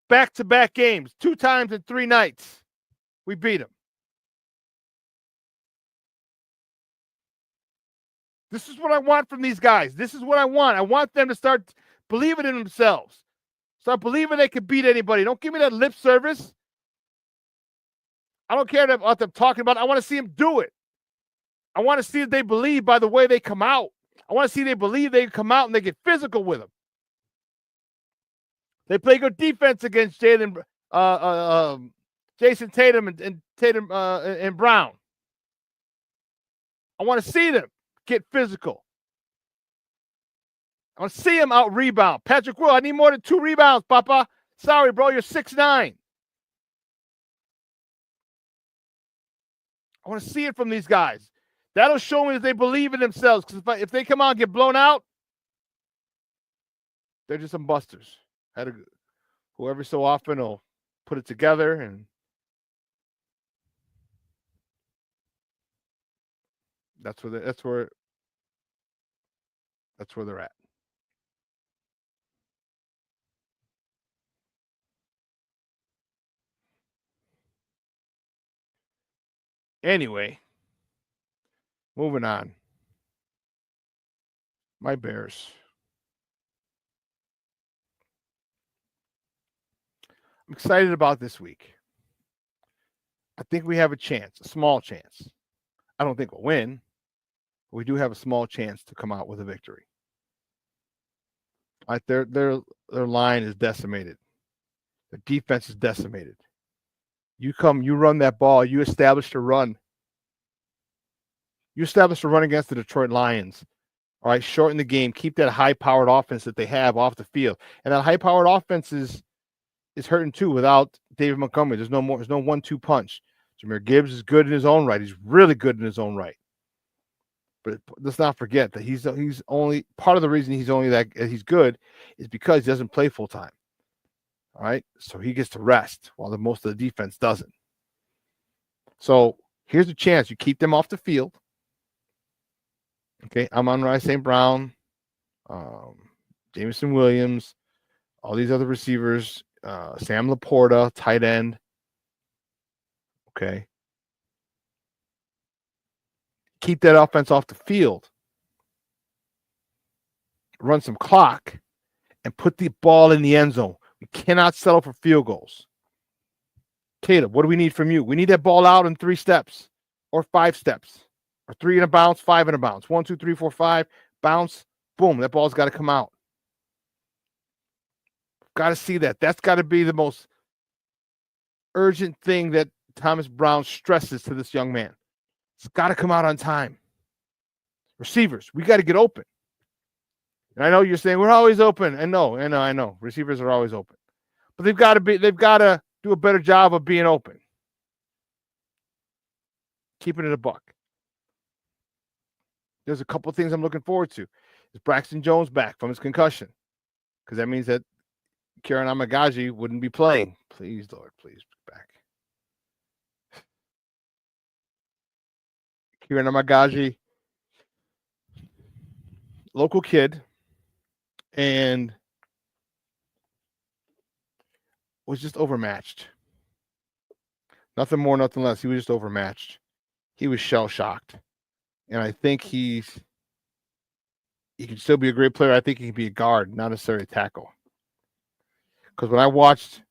back-to-back games, 2 times in 3 nights. We beat them. This is what I want from these guys. This is what I want. I want them to start believing in themselves. Start believing they can beat anybody. Don't give me that lip service. I don't care about them talking about it. I want to see them do it. I want to see that they believe by the way they come out. I want to see they believe they come out and they get physical with them. They play good defense against Jason Tatum and Tatum and Brown. I want to see them get physical. I want to see them out rebound. Patrick Will, I need more than 2 rebounds, Papa. Sorry, bro, you're 6'9". I want to see it from these guys. That'll show me that they believe in themselves. Because if they come out and get blown out, they're just some busters. Whoever so often will put it together, and that's where they're at. Anyway, moving on. My Bears. I'm excited about this week. I think we have a chance, a small chance. I don't think we'll win, but we do have a small chance to come out with a victory. Right, their line is decimated. Their defense is decimated. You run that ball, you establish a run. You establish a run against the Detroit Lions. All right, shorten the game, keep that high-powered offense that they have off the field. And that high-powered offense is hurting too without David Montgomery. There's no 1-2 punch. Jahmyr Gibbs is good in his own right. He's really good in his own right. But let's not forget that he's only part of the reason he's good is because he doesn't play full time. All right, so he gets to rest while most of the defense doesn't. So here's a chance: you keep them off the field. Okay, Amon-Ra St. Brown, Jameson Williams, all these other receivers, Sam Laporta, tight end. Okay. Keep that offense off the field. Run some clock and put the ball in the end zone. We cannot settle for field goals. Caleb, what do we need from you? We need that ball out in 3 steps or 5 steps or 3 in a bounce, 5 in a bounce. 1, 2, 3, 4, 5, bounce, boom. That ball's got to come out. Got to see that. That's got to be the most urgent thing that Thomas Brown stresses to this young man. It's got to come out on time. Receivers, we got to get open. And I know you're saying we're always open. I know. Receivers are always open. But they've got to do a better job of being open. Keeping it a buck. There's a couple things I'm looking forward to. Is Braxton Jones back from his concussion? Because that means that Kieran Amagaji wouldn't be playing. Please, Lord, please back. Kieran Amagaji, local kid, and was just overmatched. Nothing more, nothing less. He was just overmatched. He was shell-shocked. And I think he can still be a great player. I think he can be a guard, not necessarily a tackle. Because when I watched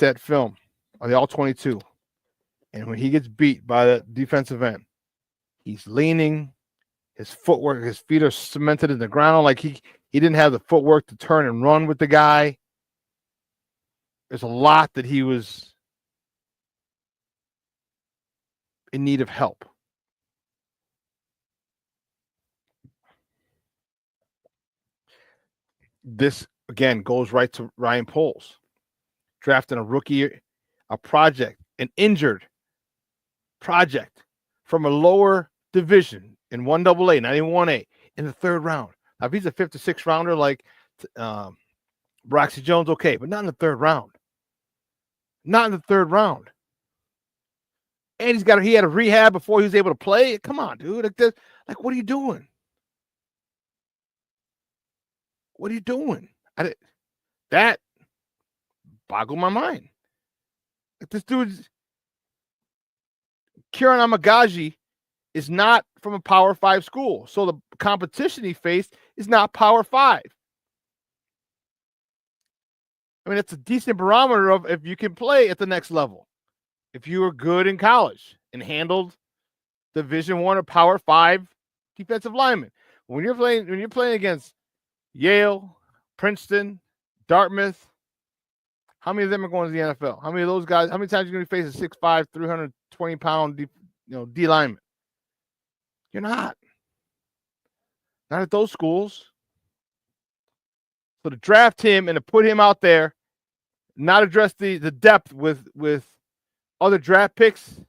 that film of the All-22, and when he gets beat by the defensive end, he's leaning, his footwork, his feet are cemented in the ground, like he didn't have the footwork to turn and run with the guy. There's a lot that he was in need of help. This, again, goes right to Ryan Poles. Drafting a rookie, a project, an injured project from a lower division in 1AA, not even 1A, in the third round. Now, if he's a 5th or 6th rounder like Broxy Jones, okay, but not in the third round. Not in the third round. And he had a rehab before he was able to play. Come on, dude. Like what are you doing? What are you doing? That boggled my mind. Like this dude's Kieran Amagaji is not from a Power 5 school. So the competition he faced is not Power 5. I mean, it's a decent barometer of if you can play at the next level. If you were good in college and handled Division I or Power 5 defensive linemen. When you're playing against Yale, Princeton, Dartmouth, how many of them are going to the NFL? How many of those guys, how many times are you going to face a 6'5", 320-pound D lineman? You're not. Not at those schools. So to draft him and to put him out there, not address the depth with other draft picks.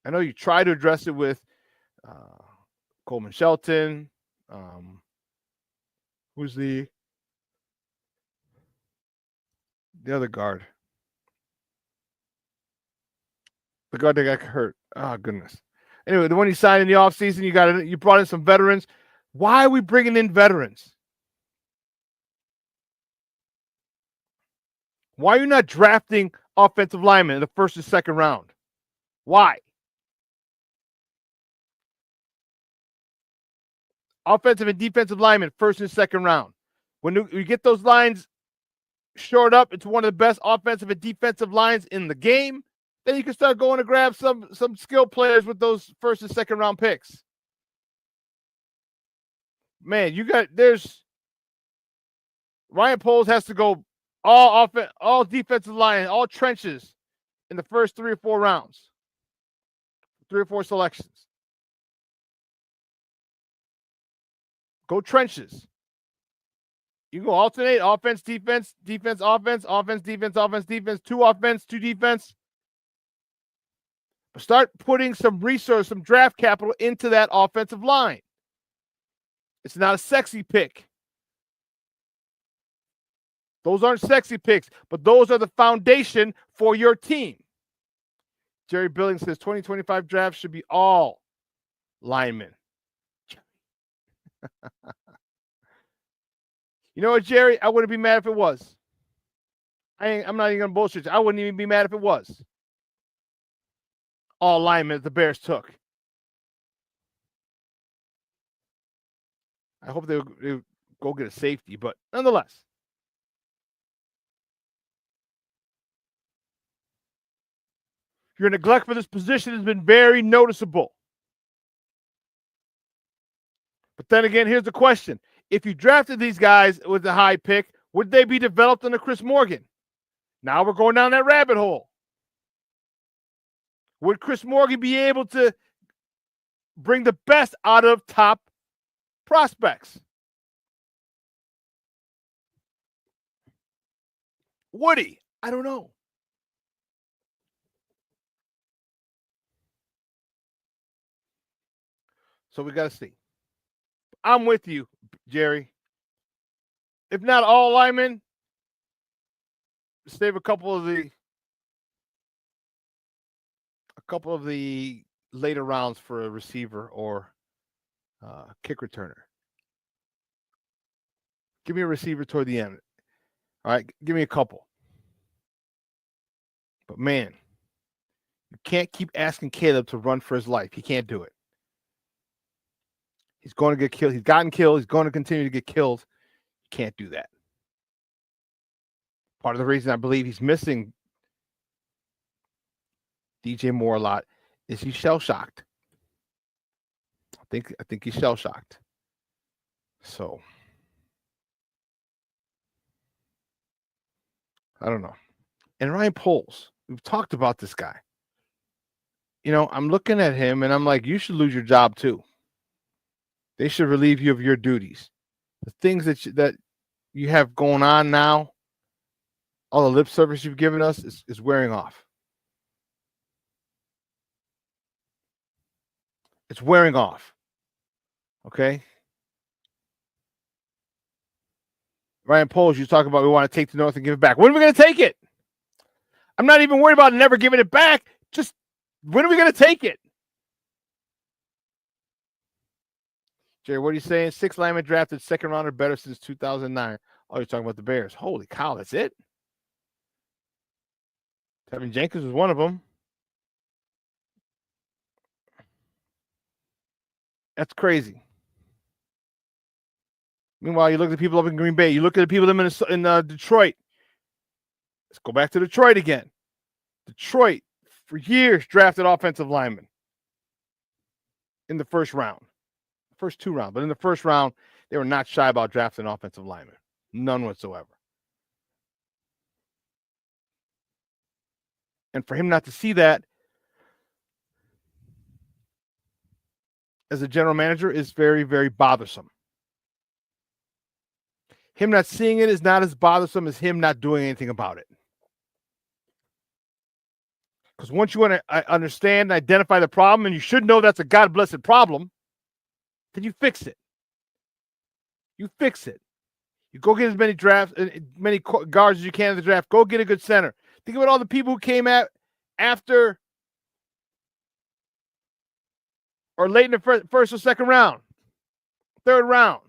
I know you try to address it with Coleman Shelton. Who's the other guard? The guard that got hurt. Oh, goodness. Anyway, the one you signed in the offseason, you brought in some veterans. Why are we bringing in veterans? Why are you not drafting offensive linemen in the 1st and 2nd round? Why? Offensive and defensive linemen, 1st and 2nd round. When you get those lines shored up, it's one of the best offensive and defensive lines in the game. Then you can start going to grab some skilled players with those 1st and 2nd round picks. Man, Ryan Poles has to go all defensive line, all trenches in the first 3 or 4 rounds. 3 or 4 selections. Go trenches. You go alternate offense, defense, defense, offense, offense, defense, offense, defense, 2 offense, 2 defense. But start putting some resource, some draft capital into that offensive line. It's not a sexy pick. Those aren't sexy picks, but those are the foundation for your team. Jerry Billings says 2025 draft should be all linemen. You know what, Jerry? I wouldn't be mad if it was. I'm not even going to bullshit you. I wouldn't even be mad if it was. All linemen that the Bears took. I hope they go get a safety, but nonetheless. Your neglect for this position has been very noticeable. But then again, here's the question. If you drafted these guys with a high pick, would they be developed under Chris Morgan? Now we're going down that rabbit hole. Would Chris Morgan be able to bring the best out of top prospects? Would he? I don't know. So we got to see. I'm with you, Jerry. If not all linemen, save a couple of the later rounds for a receiver or kick returner. Give me a receiver toward the end. All right, give me a couple. But man, you can't keep asking Caleb to run for his life. He can't do it. He's going to get killed. He's gotten killed. He's going to continue to get killed. You can't do that. Part of the reason I believe he's missing DJ Moore a lot is he's shell-shocked. I think he's shell-shocked. So I don't know. And Ryan Poles, we've talked about this guy. You know, I'm looking at him and I'm like, you should lose your job too. They should relieve you of your duties. The things that you have going on now, all the lip service you've given us is wearing off. It's wearing off. Okay. Ryan Poles, you talk about we want to take the North and give it back. When are we going to take it? I'm not even worried about never giving it back. Just when are we going to take it? Jerry, what are you saying? 6 linemen drafted second round or better since 2009. Oh, you're talking about the Bears. Holy cow, that's it? Tevinjenkins was one of them. That's crazy. Meanwhile, you look at the people up in Green Bay. You look at the people in Detroit. Let's go back to Detroit again. Detroit, for years, drafted offensive linemen in the first round. First 2 rounds. But in the first round, they were not shy about drafting offensive linemen. None whatsoever. And for him not to see that as a general manager is very, very bothersome. Him not seeing it is not as bothersome as him not doing anything about it. Because once you want to understand and identify the problem, and you should know that's a God-blessed problem, then you fix it. You fix it. You go get as many drafts, many guards as you can in the draft. Go get a good center. Think about all the people who came after or late in the first or second round, third round.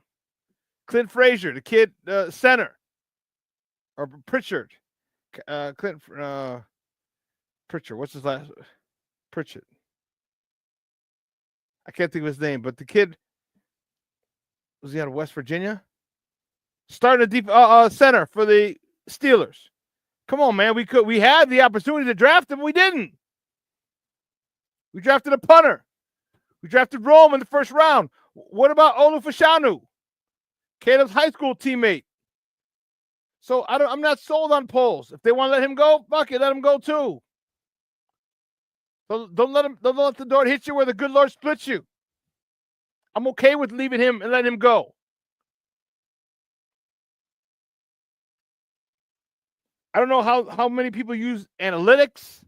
Clint Frazier, the kid center, or Pritchard. Pritchard. What's his last? Pritchard. I can't think of his name, but the kid, was he out of West Virginia? Starting a deep center for the Steelers. Come on, man. We had the opportunity to draft him. We didn't. We drafted a punter. We drafted Rome in the first round. What about Olufashanu? Caleb's high school teammate. So I'm not sold on Poles. If they want to let him go, fuck it, let him go too. Don't let the door hit you where the good Lord splits you. I'm okay with leaving him and letting him go. I don't know how many people use analytics.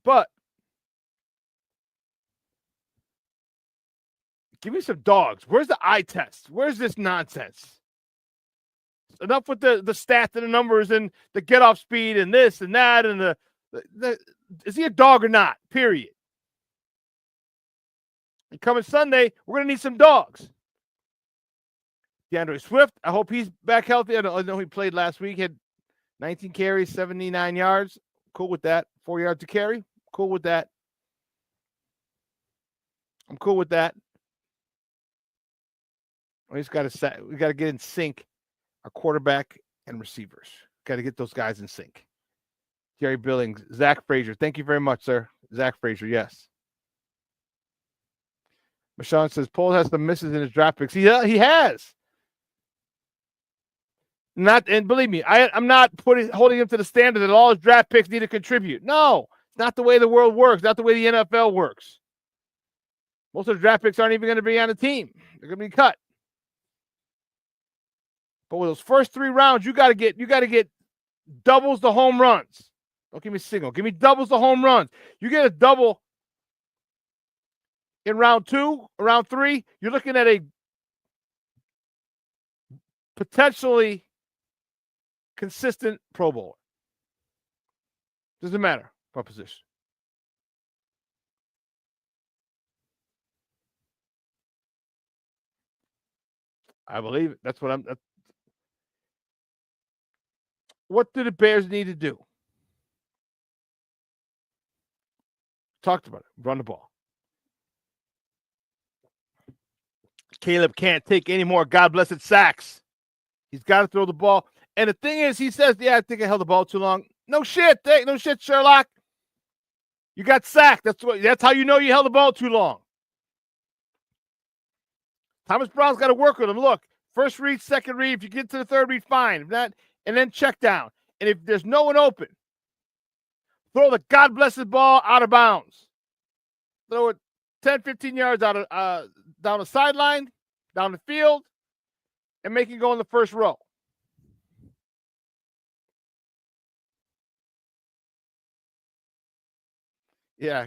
But give me some dogs. Where's the eye test? Where's this nonsense? Enough with the stats and the numbers and the get off speed and this and that and the is he a dog or not? Period. And coming Sunday, we're gonna need some dogs. DeAndre Swift, I hope he's back healthy. I know he played last week, had 19 carries, 79 yards. Cool with that. 4 yards to carry. Cool with that. I'm cool with that. We got to get in sync. Our quarterback and receivers. Got to get those guys in sync. Jerry Billings, Zach Frazier. Thank you very much, sir. Zach Frazier, yes. Shawn says Poles has some misses in his draft picks. He has. And believe me, I'm not holding him to the standard that all his draft picks need to contribute. No, it's not the way the world works. Not the way the NFL works. Most of the draft picks aren't even going to be on the team. They're going to be cut. But with those first 3 rounds, you got to get doubles the home runs. Don't give me single. Give me doubles the home runs. You get a double in round 2, round 3, you're looking at a potentially consistent Pro Bowler. Doesn't matter what position. I believe it. That's what what do the Bears need to do? Talked about it. Run the ball. Caleb can't take any more God-blessed sacks. He's got to throw the ball. And the thing is, he says, yeah, I think I held the ball too long. No shit. No shit, Sherlock. You got sacked. That's how you know you held the ball too long. Thomas Brown's got to work with him. Look, first read, second read. If you get to the third read, fine. If not, and then check down. And if there's no one open, throw the God-blessed ball out of bounds. Throw it 10, 15 yards out of down the sideline, down the field, and make it go in the first row. Yeah.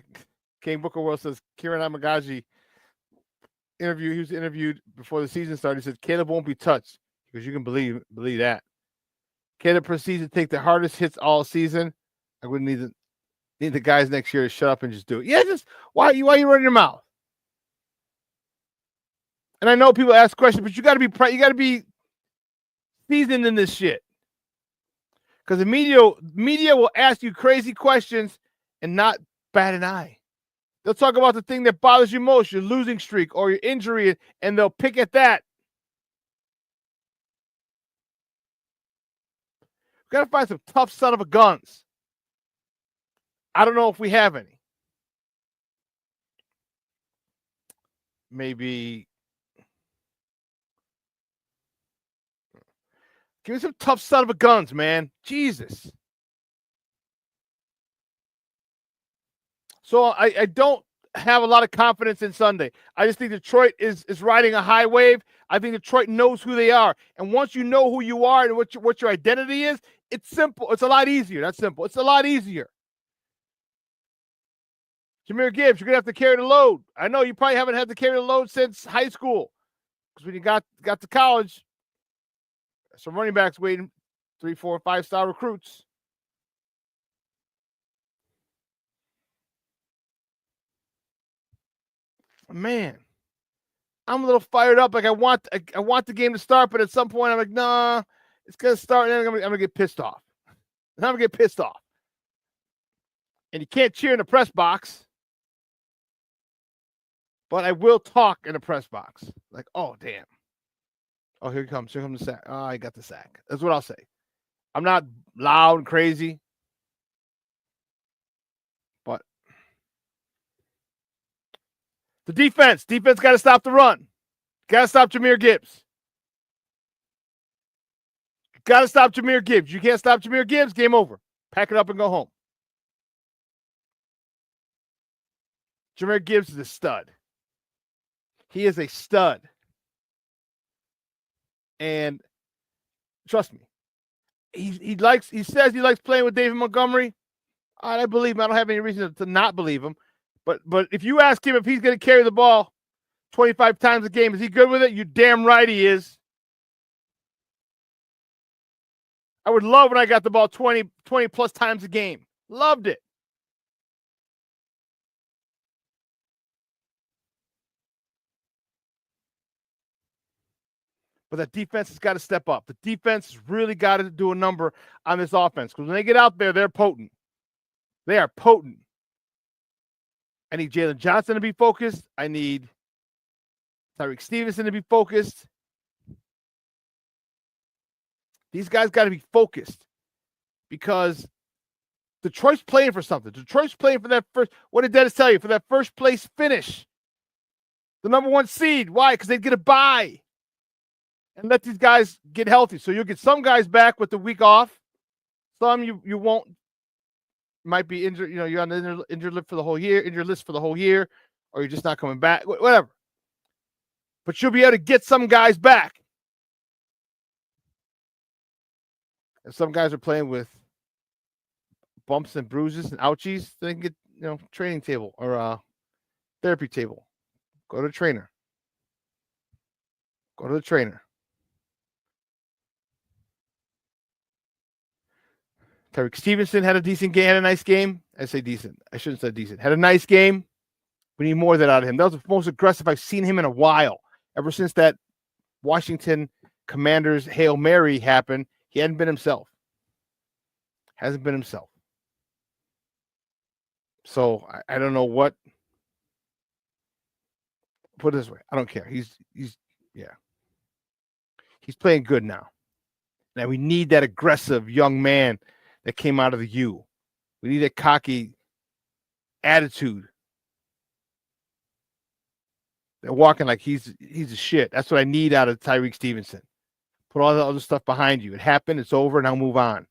King Booker World says Kieran Amagaji he was interviewed before the season started. He said Caleb won't be touched because you can believe that. Caleb proceeds to take the hardest hits all season. I would need the guys next year to shut up and just do it. Yeah, just why you running your mouth? And I know people ask questions, but you got to be seasoned in this shit. Because the media will ask you crazy questions and not bat an eye. They'll talk about the thing that bothers you most, your losing streak or your injury, and they'll pick at that. We've got to find some tough son of a guns. I don't know if we have any. Maybe. Give me some tough son of a guns, man. Jesus. So I don't have a lot of confidence in Sunday. I just think Detroit is riding a high wave. I think Detroit knows who they are. And once you know who you are and what your identity is, it's simple. It's a lot easier. That's simple. It's a lot easier. Jahmyr Gibbs, you're going to have to carry the load. I know you probably haven't had to carry the load since high school. Because when you got to college, some running backs waiting, 3, 4, 5-star recruits. Man, I'm a little fired up. Like I want the game to start, but at some point I'm like, nah, it's gonna start, and then I'm gonna get pissed off. And I'm gonna get pissed off. And you can't cheer in the press box, but I will talk in the press box. Like, oh damn. Oh, here comes the sack. Oh, I got the sack. That's what I'll say. I'm not loud and crazy, but the defense got to stop the run. Got to stop Jahmyr Gibbs. Got to stop Jahmyr Gibbs. You can't stop Jahmyr Gibbs, game over. Pack it up and go home. Jahmyr Gibbs is a stud. He is a stud. And trust me, he says he likes playing with David Montgomery. I believe him. I don't have any reason to not believe him. But if you ask him if he's going to carry the ball 25 times a game, is he good with it? You damn right he is. I would love when I got the ball 20 plus times a game. Loved it. But that defense has got to step up. The defense has really got to do a number on this offense. Because when they get out there, they're potent. They are potent. I need Jalen Johnson to be focused. I need Tyreek Stevenson to be focused. These guys got to be focused because Detroit's playing for something. Detroit's playing for that first, what did Dennis tell you? For that first place finish. The number 1 seed. Why? Because they'd get a bye and let these guys get healthy. So you'll get some guys back with the week off. Some you won't. Might be injured, you're on the injured list for the whole year, or you're just not coming back, whatever. But you'll be able to get some guys back. And some guys are playing with bumps and bruises and ouchies. They can get, training table or therapy table. Go to the trainer. Tyreek Stevenson had a decent game, had a nice game. I say decent. I shouldn't say decent. Had a nice game. We need more of that out of him. That was the most aggressive I've seen him in a while. Ever since that Washington Commanders Hail Mary happened, he hadn't been himself. Hasn't been himself. So I don't know what. Put it this way. I don't care. He's playing good now. Now we need that aggressive young man that came out of the U. We need that cocky attitude. They're walking like he's a shit. That's what I need out of Tyreek Stevenson. Put all the other stuff behind you. It happened. It's over. Now move on.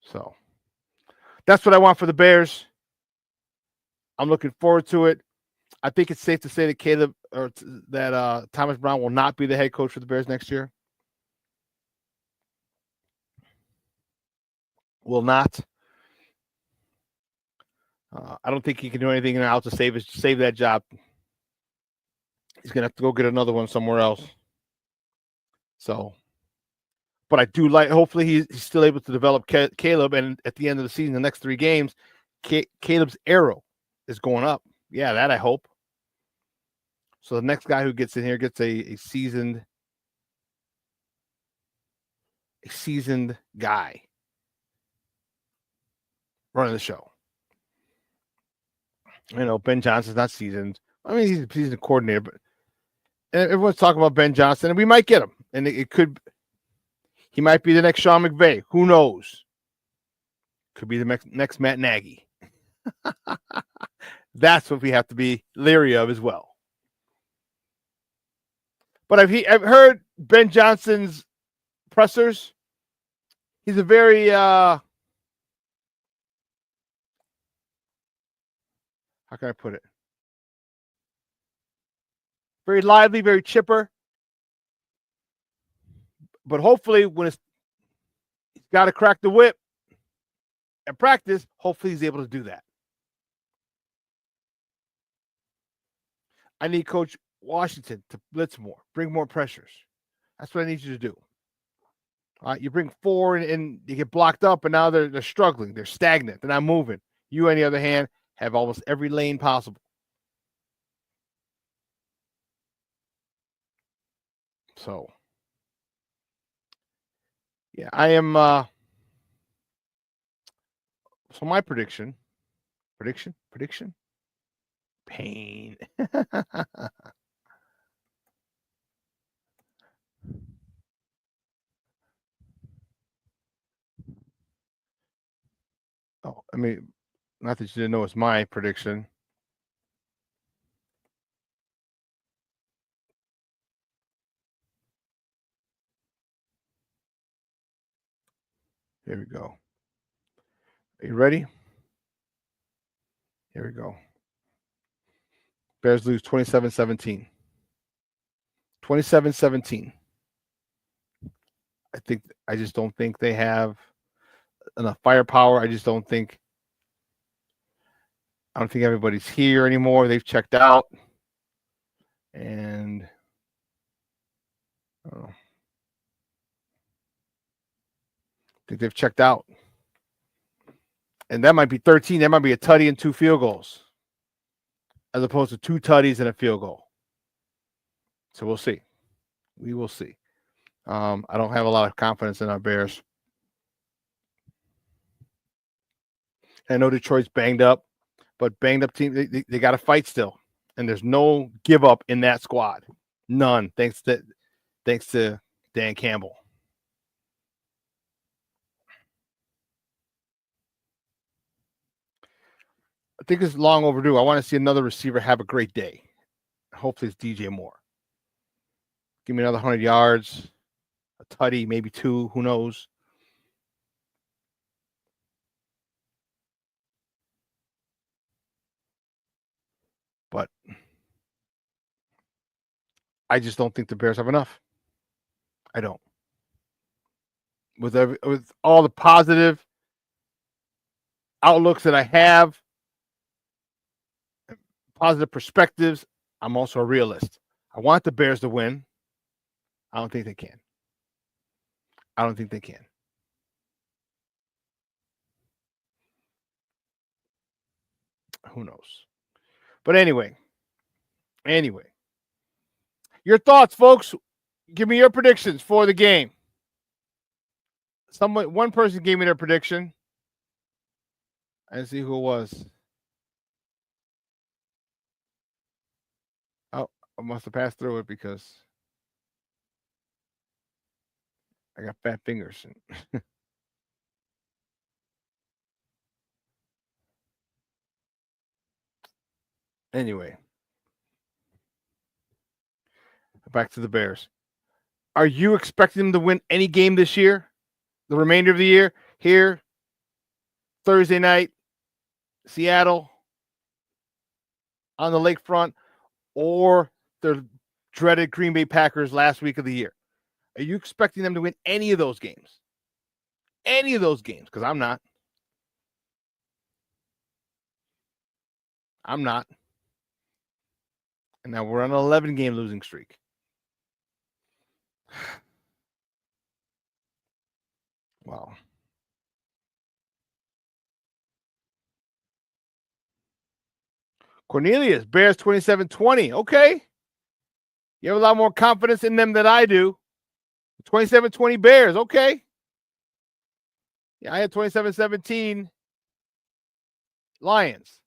So that's what I want for the Bears. I'm looking forward to it. I think it's safe to say that Thomas Brown will not be the head coach for the Bears next year. will not. I don't think he can do anything now to save that job. He's going to have to go get another one somewhere else. So, but I do like, hopefully he's still able to develop Caleb. And at the end of the season, the next 3 games, Caleb's arrow is going up. Yeah, that I hope. So the next guy who gets in here gets a seasoned guy running the show. You know, Ben Johnson's not seasoned. I mean, he's a seasoned coordinator, but everyone's talking about Ben Johnson, and we might get him. And he might be the next Sean McVay. Who knows? Could be the next Matt Nagy. That's what we have to be leery of as well. But I've heard Ben Johnson's pressers. He's a very how can I put it? Very lively, very chipper. But hopefully when he's got to crack the whip at practice, hopefully he's able to do that. I need Coach Washington to blitz more, bring more pressures. That's what I need you to do. All right, you bring 4 and you get blocked up, and now they're struggling. They're stagnant. They're not moving. You, on the other hand, have almost every lane possible. So, yeah, I am. So my prediction. Pain. Oh, I mean, not that you didn't know it's my prediction. Here we go. Are you ready? Here we go. Bears lose 27-17. 27-17. I just don't think they have enough firepower. I don't think everybody's here anymore. They've checked out. And I think they've checked out. And that might be 13. That might be a tutty and 2 field goals, as opposed to 2 tutties and a field goal. So we'll see. We will see. I don't have a lot of confidence in our Bears. I know Detroit's banged up, but banged up team, they got to fight still. And there's no give up in that squad. None, thanks to Dan Campbell. I think it's long overdue. I want to see another receiver have a great day. Hopefully it's DJ Moore. Give me another 100 yards, a tutty, maybe 2, who knows. But I just don't think the Bears have enough. I don't. With all the positive outlooks that I have, positive perspectives, I'm also a realist. I want the Bears to win. I don't think they can. Who knows? But anyway. Your thoughts, folks. Give me your predictions for the game. One person gave me their prediction. I didn't see who it was. Oh, I must have passed through it because I got fat fingers. Anyway, back to the Bears. Are you expecting them to win any game this year? The remainder of the year? Here, Thursday night, Seattle, on the lakefront, or the dreaded Green Bay Packers last week of the year? Are you expecting them to win any of those games? any of those games because I'm not. I'm not. And now we're on an 11-game losing streak. Wow. Cornelius, Bears 27-20. Okay. You have a lot more confidence in them than I do. 27-20 Bears. Okay. Yeah, I had 27-17 Lions.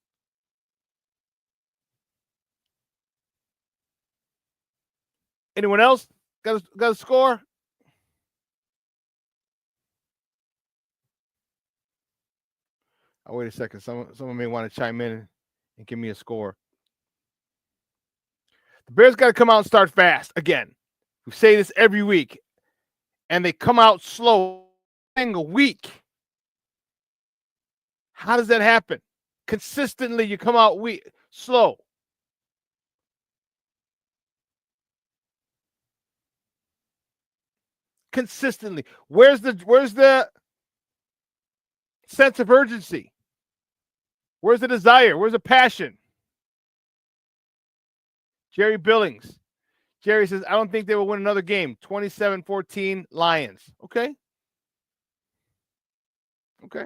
Anyone else got a score? Oh, wait a second. Someone may want to chime in and give me a score. The Bears got to come out and start fast again. We say this every week, and they come out slow a week. How does that happen? Consistently, you come out slow. Consistently. Where's the sense of urgency? Where's the desire? Where's the passion? Jerry Billings. Jerry says, I don't think they will win another game. 27-14 Lions. Okay. Okay.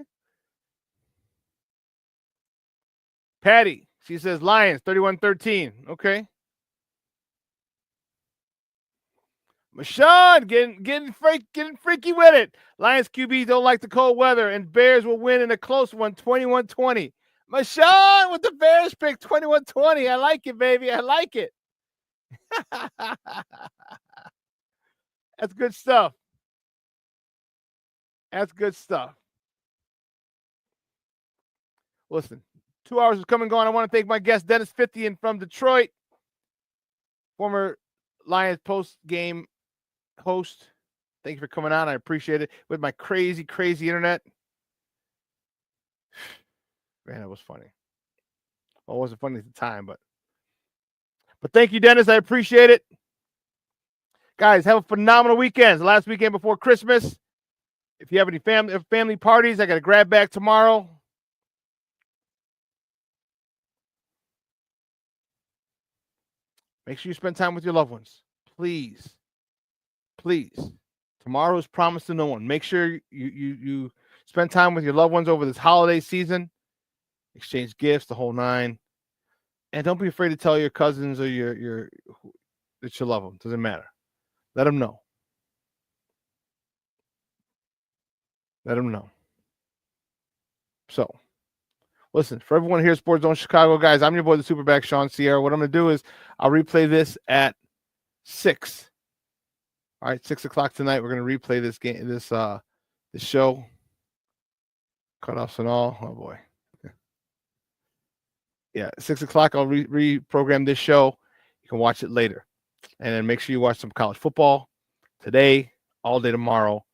Patty, she says Lions 31-13. Okay. Shawn getting freaky with it. Lions QB don't like the cold weather, and Bears will win in a close one, 21-20. Shawn with the Bears pick, 21-20. I like it, baby. I like it. That's good stuff. That's good stuff. Listen, 2 hours is coming and going. I want to thank my guest, Dennis Fithian from Detroit, former Lions post-game host. Thank you for coming on. I appreciate it. With my crazy internet. Man, that was funny. Well, it wasn't funny at the time, but thank you, Dennis. I appreciate it. Guys, have a phenomenal weekend. It's the last weekend before Christmas. If you have any family parties, I got to grab back tomorrow. Make sure you spend time with your loved ones. Please. Please. Tomorrow is promised to no one. Make sure you spend time with your loved ones over this holiday season. Exchange gifts, the whole nine. And don't be afraid to tell your cousins or that you love them. Doesn't matter. Let them know. Let them know. So, listen, for everyone here at Sports Zone Chicago, guys, I'm your boy, the Superback, Shawn Sierra. What I'm going to do is I'll replay this at 6. All right, 6 o'clock tonight. We're going to replay this game, this show. Cutoffs and all. Oh, boy. Yeah, 6 o'clock, I'll reprogram this show. You can watch it later. And then make sure you watch some college football today, all day tomorrow.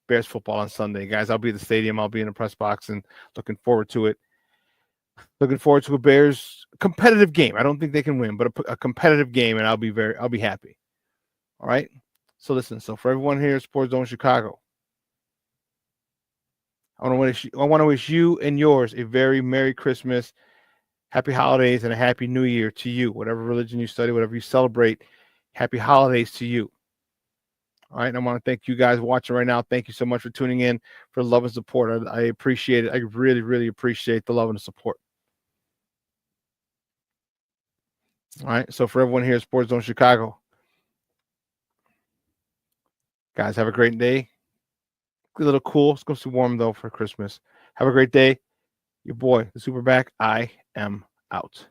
Bears football on Sunday. Guys, I'll be at the stadium. I'll be in the press box and looking forward to it. Looking forward to a Bears competitive game. I don't think they can win, but a competitive game, and I'll be happy. All right? So listen, for everyone here at Sports Zone Chicago, I want to wish you and yours a very Merry Christmas, Happy Holidays, and a Happy New Year to you. Whatever religion you study, whatever you celebrate, Happy Holidays to you. All right, and I want to thank you guys watching right now. Thank you so much for tuning in, for the love and support. I appreciate it. I really, really appreciate the love and the support. All right, so for everyone here at Sports Zone Chicago, guys, have a great day. A little cool. It's going to be warm, though, for Christmas. Have a great day. Your boy, the Superback, I am out.